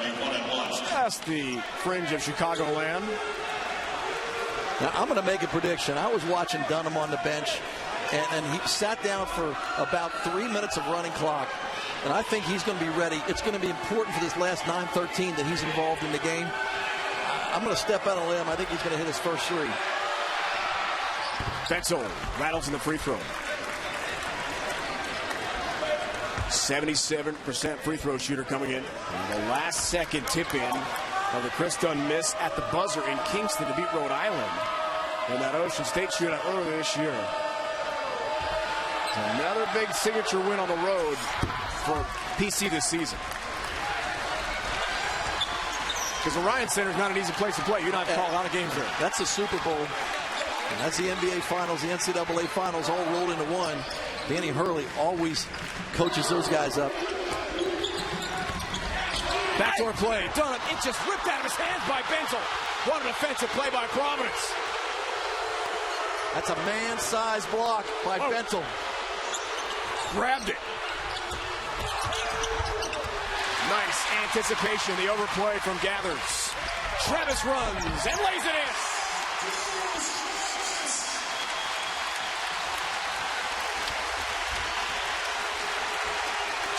Just the fringe of Chicagoland. Now, I'm going to make a prediction. I was watching Dunham on the bench, and he sat down for about 3 minutes of running clock. And I think he's going to be ready. It's going to be important for this last 9-13 that he's involved in the game. I'm going to step out on a limb. I think he's going to hit his first three. Benzel rattles in the free throw. 77% free throw shooter coming in. And the last second tip in of the Chris Dunn miss at the buzzer in Kingston to beat Rhode Island. And that Ocean State shootout earlier this year. Another big signature win on the road for PC this season. Because the Ryan Center is not an easy place to play. You don't have to call a lot of games there. That's the Super Bowl. And that's the NBA Finals, the NCAA Finals, all rolled into one. Danny Hurley always coaches those guys up. Backdoor play. Dunham. It just ripped out of his hands by Bentel. What an offensive play by Providence. That's a man-sized block by Bentel. Grabbed it. Nice anticipation. The overplay from Gathers. Travis runs and lays it in.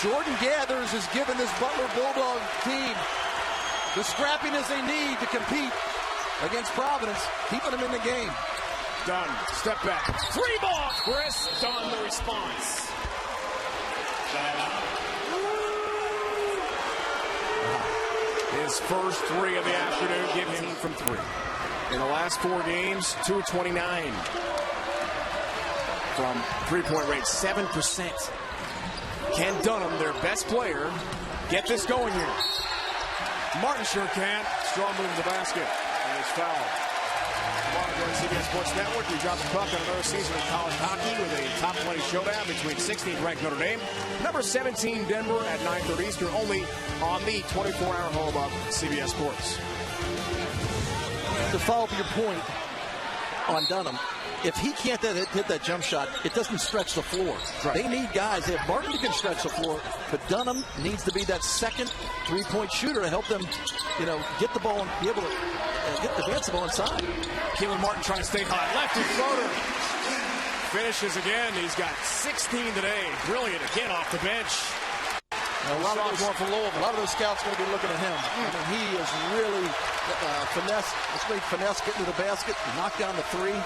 Jordan Gathers has given this Butler Bulldog team the scrappiness they need to compete against Providence, keeping them in the game. Dunn, step back. 3-ball. Chris Dunn, the response. His first three of the afternoon, give him from 3. In the last 4 games, 2 of 29. From three-point range, 7%. Can Dunham, their best player, get this going here? Martin sure can. Strong move to the basket. And it's fouled. On CBS Sports Network, we drop the puck on another season of college hockey with a top 20 showdown between 16th ranked Notre Dame, number 17 Denver at 9:30 Eastern, only on the 24-hour home of CBS Sports. To follow up your point on Dunham, if he can't hit that jump shot, it doesn't stretch the floor. Right. They need guys. They have Martin who can stretch the floor, but Dunham needs to be that second three-point shooter to help them, get the ball and be able to advance the ball inside. Keelan Martin trying to stay hot. Lefty floater. Finishes again. He's got 16 today. Brilliant again off the bench. A lot of those scouts are going to be looking at him. I mean, he is really finesse. It's great finesse getting to the basket, knock down the 3.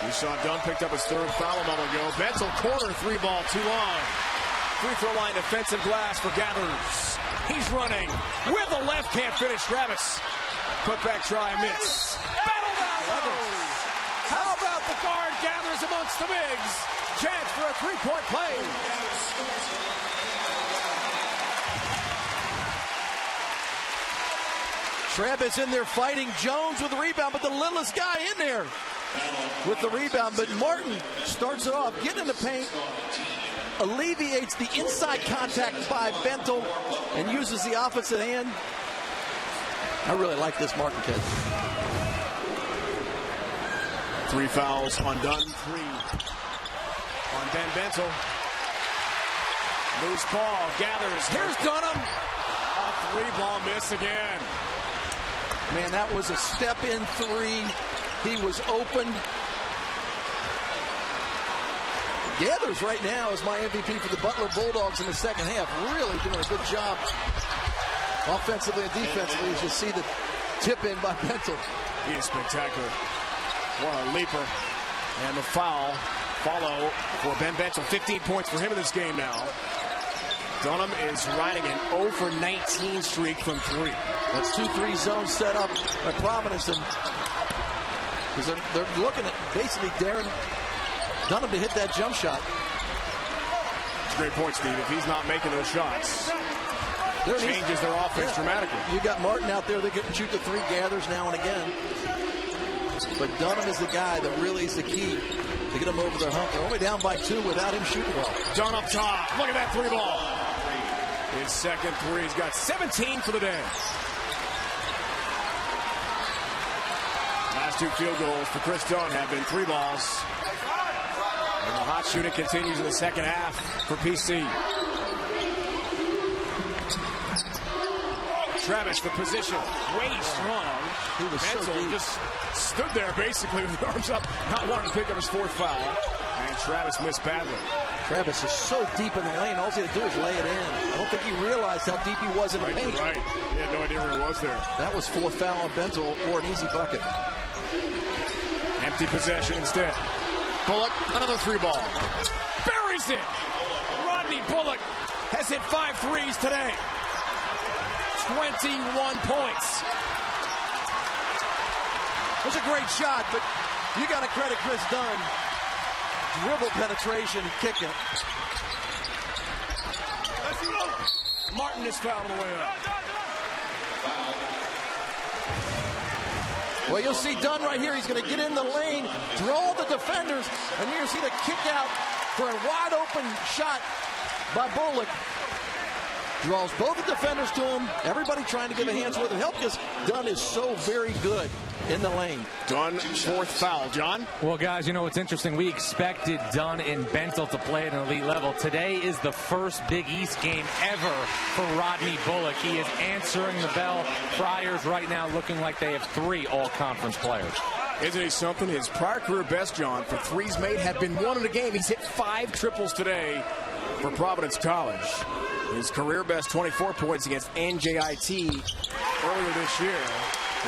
You saw Dunn picked up his 3rd foul a moment ago. Bentel corner 3-ball, too long. Free throw line defensive glass for Gathers. He's running with the left, can't finish. Travis. Put back try, miss. Battle down. How about the guard Gathers amongst the bigs? Chance for a 3-point play. Travis in there fighting Jones with the rebound, but the littlest guy in there with the rebound. But Martin starts it off, getting in the paint, alleviates the inside contact by Bentel, and uses the opposite hand. I really like this Martin kid. 3 fouls on Dunn, 3 on Ben Bentel. Loose ball, Gathers. Here's Dunham. A 3-ball miss again. Man, that was a step-in 3. He was open. Gathers right now is my MVP for the Butler Bulldogs in the second half. Really doing a good job offensively and defensively, as you see the tip-in by Bentel. He is spectacular. What a leaper. And the foul. Follow for Ben Bentel. 15 points for him in this game now. Dunham is riding an 0 for 19 streak from 3. That's 2-3 zone set up by Providence, and because they're looking at basically daring Dunham to hit that jump shot. It's a great point, Steve. If he's not making those shots, it changes their offense dramatically. You got Martin out there that can shoot the 3, Gathers now and again. But Dunham is the guy that really is the key to get them over their hump. They're only down by 2 without him shooting well. Dunn up top. Look at that 3-ball. His second 3. He's got 17 for the day. Last 2 field goals for Chris Dunn have been 3 balls. And the hot shooting continues in the second half for PC. Travis, the position, way strong. He was so deep. Just stood there basically with his arms up, not wanting to pick up his 4th foul. And Travis missed badly. Travis is so deep in the lane, all he had to do is lay it in. I don't think he realized how deep he was in the paint. Right, he had no idea where he was there. That was 4th foul on Bentel, or an easy bucket. Empty possession instead. Bullock, another 3-ball. Buries it! Rodney Bullock has hit 5 threes today. 21 points. It was a great shot, but you got to credit Chris Dunn. Dribble penetration, kicking. Martin is fouled on the way up. Well, you'll see Dunn right here. He's going to get in the lane, draw the defenders, and you're going to see the kick out for a wide open shot by Bullock. Draws both the defenders to him. Everybody trying to give a hands with him help because Dunn is so very good in the lane. Dunn, fourth foul. John? Well, guys, you know what's interesting? We expected Dunn and Bentel to play at an elite level. Today is the first Big East game ever for Rodney Bullock. He is answering the bell. Friars right now looking like they have 3 all-conference players. Isn't he something? His prior career best, John, for threes made have been 1 in a game. He's hit 5 triples today for Providence College. His career best 24 points against NJIT earlier this year.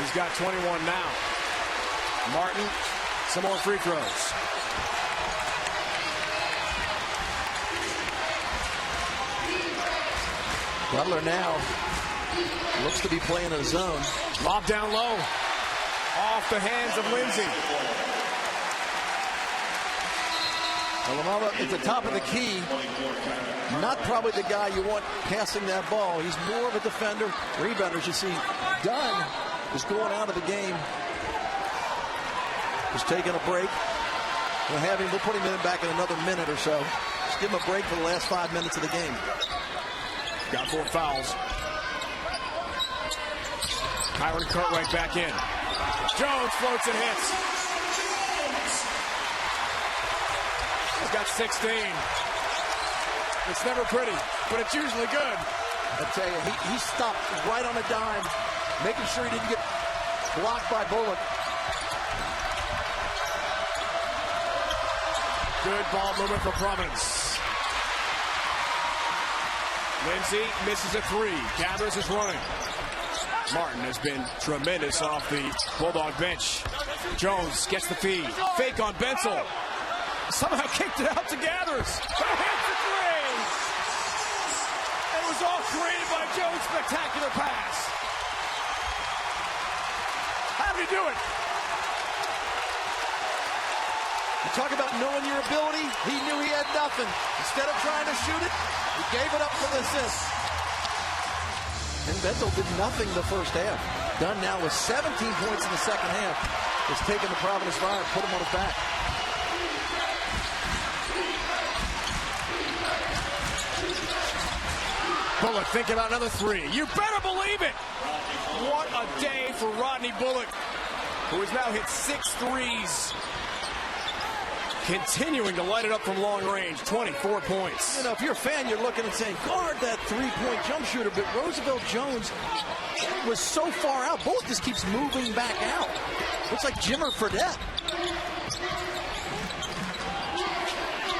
He's got 21 now. Martin, some more free throws. Butler now looks to be playing a zone. Lob down low. Off the hands of Lindsay. Well, Lamella at the top of the key. Not probably the guy you want passing that ball. He's more of a defender. Rebounders, you see, Dunn is going out of the game. He's taking a break. We'll put him in back in another minute or so. Just give him a break for the last 5 minutes of the game. Got 4 fouls. Kyron Cartwright back in. Jones floats and hits. He's got 16. It's never pretty, but it's usually good. I tell you, he stopped right on a dime, making sure he didn't get blocked by Bullock. Good ball movement for Providence. Lindsay misses a 3. Gathers is running. Martin has been tremendous off the Bulldog bench. Jones gets the feed. Fake on Benzel. Somehow kicked it out to Gathers. Who hits the 3? It was all created by Jones' spectacular pass. How did he do it? You talk about knowing your ability. He knew he had nothing. Instead of trying to shoot it, he gave it up for the assist. And Benzel did nothing the first half. Dunn now with 17 points in the second half. Has taken the Providence Fire and put him on his back. Bullock thinking about another 3. You better believe it. What a day for Rodney Bullock, who has now hit 6 threes. Continuing to light it up from long range. 24 points. You know, if you're a fan, you're looking and saying, guard that three-point jump shooter. But Roosevelt Jones was so far out. Bullock just keeps moving back out. Looks like Jimmer Fredette.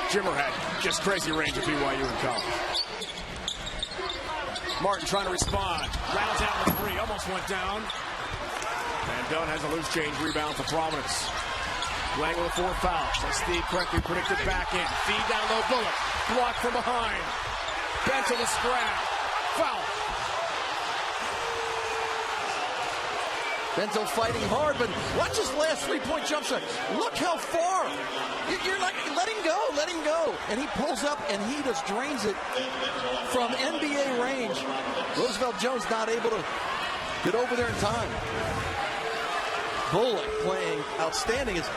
Jimmer had just crazy range at BYU in college. Martin trying to respond. Rattles out the 3. Almost went down. And Dunn has a loose change rebound for Providence. Lang with 4 fouls. As Steve correctly predicted, back in. Feed down low. Bullock. Blocked from behind. Bentel to scrap. Foul. Benzel fighting hard, but watch his last three-point jump shot. Look how far. You're like, let him go, let him go. And he pulls up, and he just drains it from NBA range. Roosevelt Jones not able to get over there in time. Bullock playing outstanding. As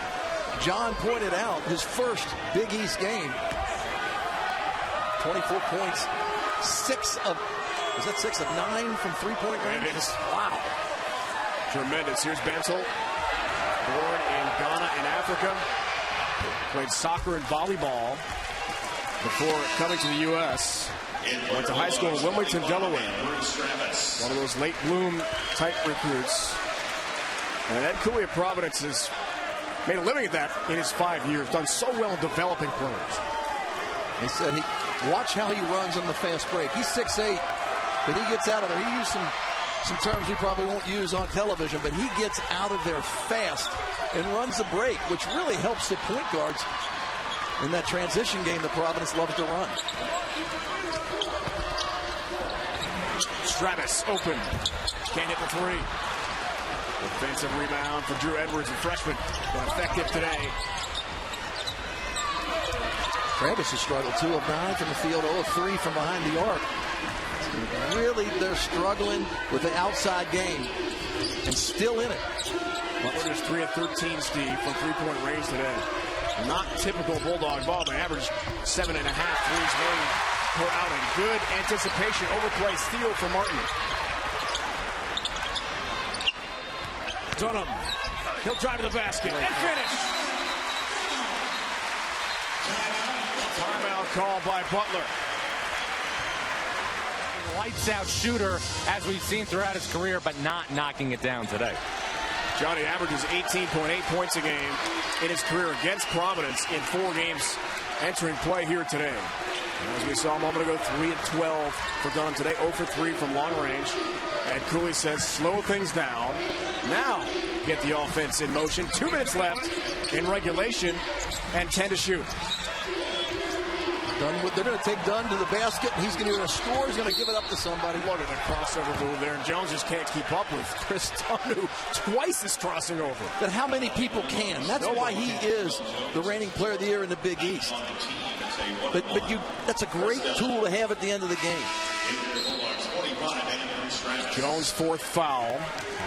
John pointed out, his first Big East game. 24 points. 6 of 9 from three-point range? It is. Wow. Tremendous. Here's Benzel, born in Ghana in Africa. Played soccer and volleyball before coming to the U.S. Went to high school in Wilmington, Delaware. One of those late bloom type recruits. And Ed Cooley of Providence has made a living at that in his 5 years. Done so well in developing players. He said, watch how he runs on the fast break. He's 6'8", but he gets out of there. He used some terms we probably won't use on television, but he gets out of there fast and runs the break, which really helps the point guards in that transition game that Providence loves to run. Stravis open. Can't hit the 3. Defensive rebound for Drew Edwards, a freshman, but effective today. Travis has struggled 2 of 9 from the field, 0 of 3 from behind the arc. Really, they're struggling with the outside game and still in it. Butler's 3 of 13, Steve, from three-point range today. Not typical Bulldog ball, but average 7.5 threes made per outing. Good anticipation, overplay, steal for Martin. Dunham, he'll drive to the basket and finish. Timeout call by Butler. Lights out shooter, as we've seen throughout his career, but not knocking it down today. Johnny averages 18.8 points a game in his career against Providence in 4 games entering play here today. And as we saw a moment ago, 3 of 12 for Dunn today, 0 for 3 from long range. And Cooley says, slow things down. Now get the offense in motion. 2 minutes left in regulation and 10 to shoot. They're going to take Dunn to the basket, and he's going to score. He's going to give it up to somebody. Look at the crossover move there, and Jones just can't keep up with Chris Dunn, who twice is crossing over. But how many people can? That's why he is the reigning player of the year in the Big East. But that's a great tool to have at the end of the game. Jones' 4th foul.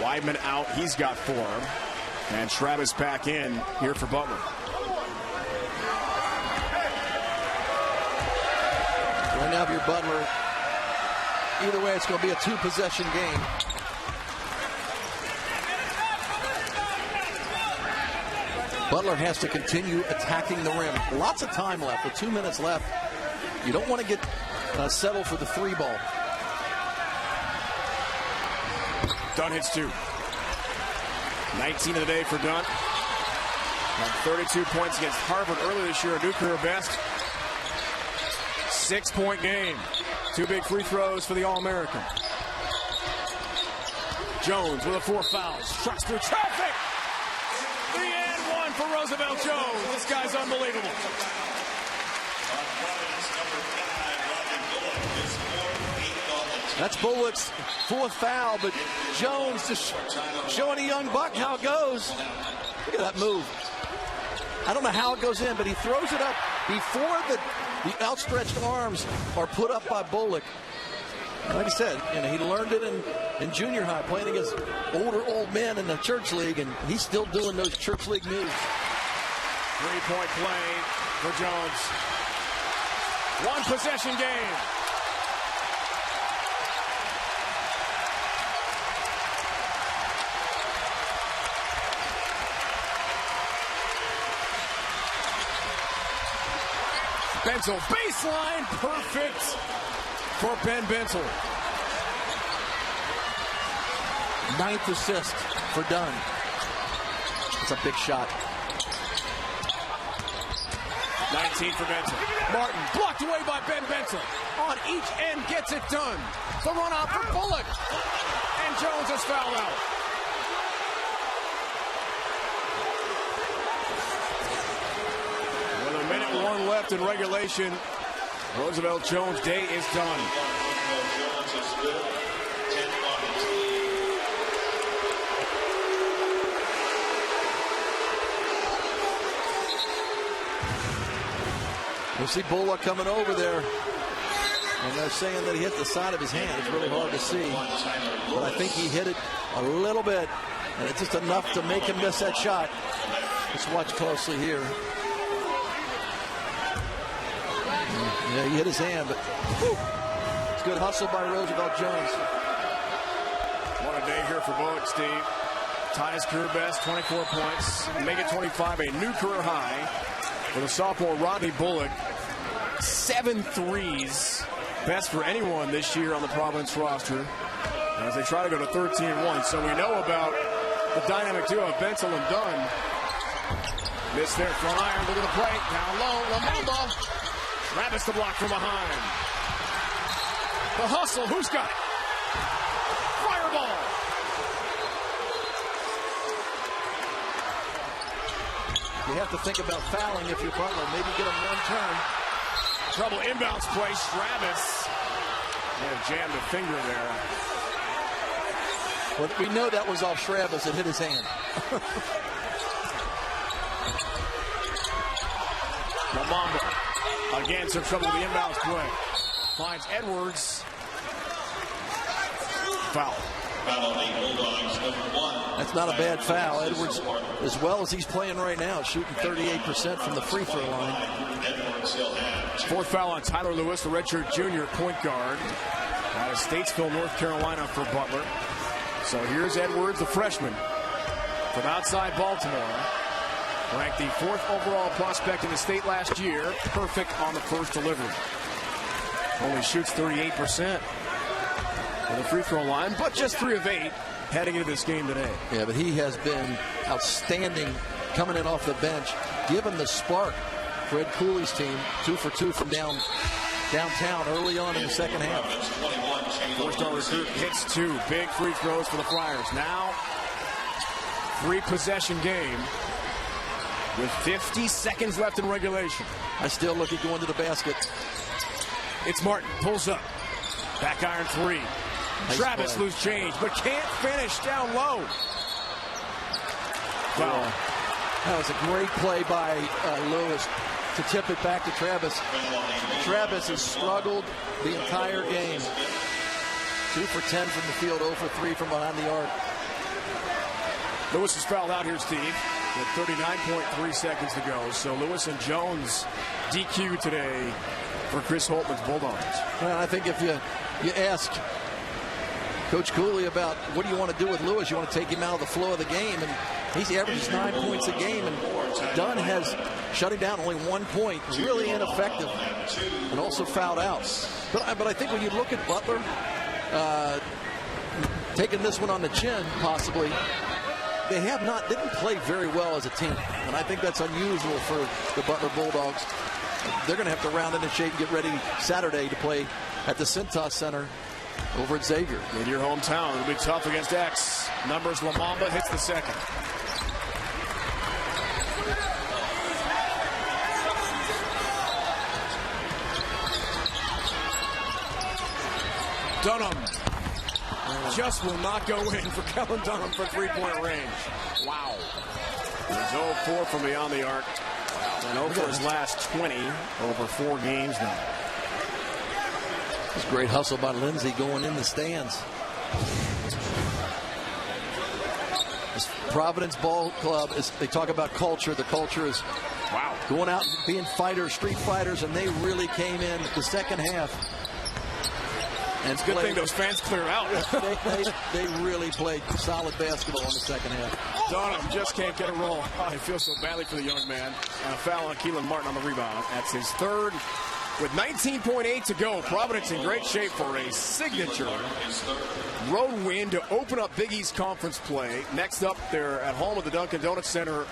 Weidman out. He's got 4. And Travis back in here for Butler. Right now, if you're Butler, either way, it's going to be a 2-possession game. Butler has to continue attacking the rim. Lots of time left, with 2 minutes left. You don't want to get settled for the 3 ball. Dunn hits 2. 19 of the day for Dunn. Had 32 points against Harvard earlier this year, a new career best. 6-point game. 2 big free throws for the All-American. Jones with 4 fouls. Trucks through traffic. The and one for Roosevelt Jones. This guy's unbelievable. That's Bullock's 4th foul, but Jones just showing a young buck how it goes. Look at that move. I don't know how it goes in, but he throws it up before the outstretched arms are put up by Bullock. Like I said, he learned it in junior high, playing against old men in the church league, and he's still doing those church league moves. 3-point play for Jones. 1-possession game. Benzel, baseline, perfect for Ben Benzel. 9th assist for Dunn. It's a big shot. 19 for Benzel. Martin blocked away by Ben Benzel. On each end, gets it done. The run out for Bullock. And Jones is fouled out. With a minute 1 left in regulation, Roosevelt Jones' day is done. You'll see Bullock coming over there, and they're saying that he hit the side of his hand. It's really hard to see, but I think he hit it a little bit, and it's just enough to make him miss that shot. Let's watch closely here. Yeah, he hit his hand, but it's good hustle by Roosevelt Jones. What a day here for Bullock, Steve. Tied his career best, 24 points. Make it 25, a new career high for the sophomore Rodney Bullock. 7 threes, best for anyone this year on the Providence roster, as they try to go to 13-1. So we know about the dynamic duo of Benzel and Dunn. Missed there, front iron, look at the play, down low, Lamamba. Travis the block from behind. The hustle, who's got it? Fireball. You have to think about fouling if you're Butler. Maybe get him 1 turn. Trouble inbounds play. Travis jammed a finger there. Well, we know that was off Travis. It hit his hand. Lamamba again, some trouble with the inbounds play. Finds Edwards. Foul. That's not a bad foul. Edwards, as well as he's playing right now, shooting 38% from the free throw line. Fourth foul on Tyler Lewis, the redshirt junior point guard out of Statesville, North Carolina for Butler. So here's Edwards, the freshman from outside Baltimore. Ranked the 4th overall prospect in the state last year. Perfect on the first delivery. Only shoots 38% from the free throw line, but just 3 of 8 heading into this game today. Yeah, but he has been outstanding coming in off the bench, given the spark. Fred Cooley's team, 2 for 2 from downtown early on in the second half. Four-star recruit hits 2 big free throws for the Friars. Now, 3-possession game with 50 seconds left in regulation. I still look at going to the basket. It's Martin, pulls up. Back iron 3. Nice Travis play. lose change, but can't finish down low. Wow. That was a great play by Lewis to tip it back to Travis. Travis has struggled the entire game. 2 for 10 from the field, 0 for 3 from behind the arc. Lewis is fouled out here, Steve, with 39.3 seconds to go. So Lewis and Jones DQ today for Chris Holtman's Bulldogs. Well, I think if you ask Coach Cooley about what do you want to do with Lewis, you want to take him out of the flow of the game, and he's averages 9 points a game, and Dunn has shut him down only 1 point, really ineffective, and also fouled out. But I think when you look at Butler, taking this one on the chin, possibly, they didn't play very well as a team, and I think that's unusual for the Butler Bulldogs. They're going to have to round into shape and get ready Saturday to play at the Cintas Center over at Xavier. In your hometown, it'll be tough against X. Numbers, Lamamba hits the second. Dunham just will not go in for Kellen Dunham for 3-point range. Wow. He's 0-4 from beyond the arc. And over his last 20 over 4 games now. It's great hustle by Lindsay going in the stands. This Providence Ball Club, they talk about culture. The culture is going out and being fighters, street fighters, and they really came in the second half. And it's a good thing those fans clear out. they really played solid basketball in the second half. Dunham just can't get a roll. Oh, I feel so badly for the young man. And a foul on Keelan Martin on the rebound. That's his third. With 19.8 to go, Providence in great shape for a signature road win to open up Big East Conference play. Next up, they're at home at the Dunkin' Donuts Center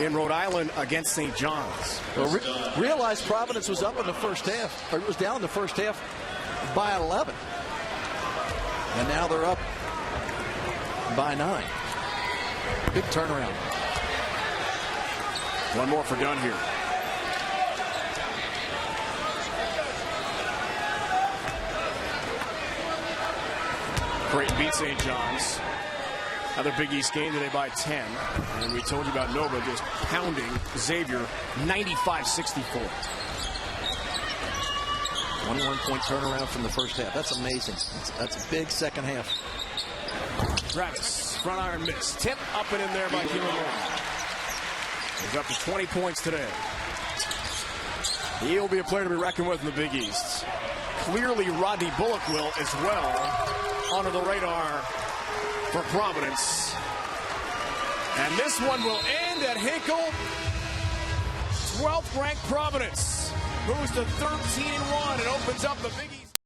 in Rhode Island against St. John's. Well, realize Providence was up in the first half, or it was down in the first half by 11. And now they're up by 9. Big turnaround. One more for Dunn here. Creighton beat St. John's. Another Big East game today by 10. And we told you about Nova just pounding Xavier 95-64. 21-point turnaround from the first half. That's amazing. That's a big second half. Travis, front iron miss. Tip up and in there by Keelan Martin. He's up to 20 points today. He'll be a player to be reckoned with in the Big East. Clearly, Rodney Bullock will as well. Under the radar for Providence. And this one will end at Hinkle. 12th ranked Providence moves to 13-1 and opens up the Big East.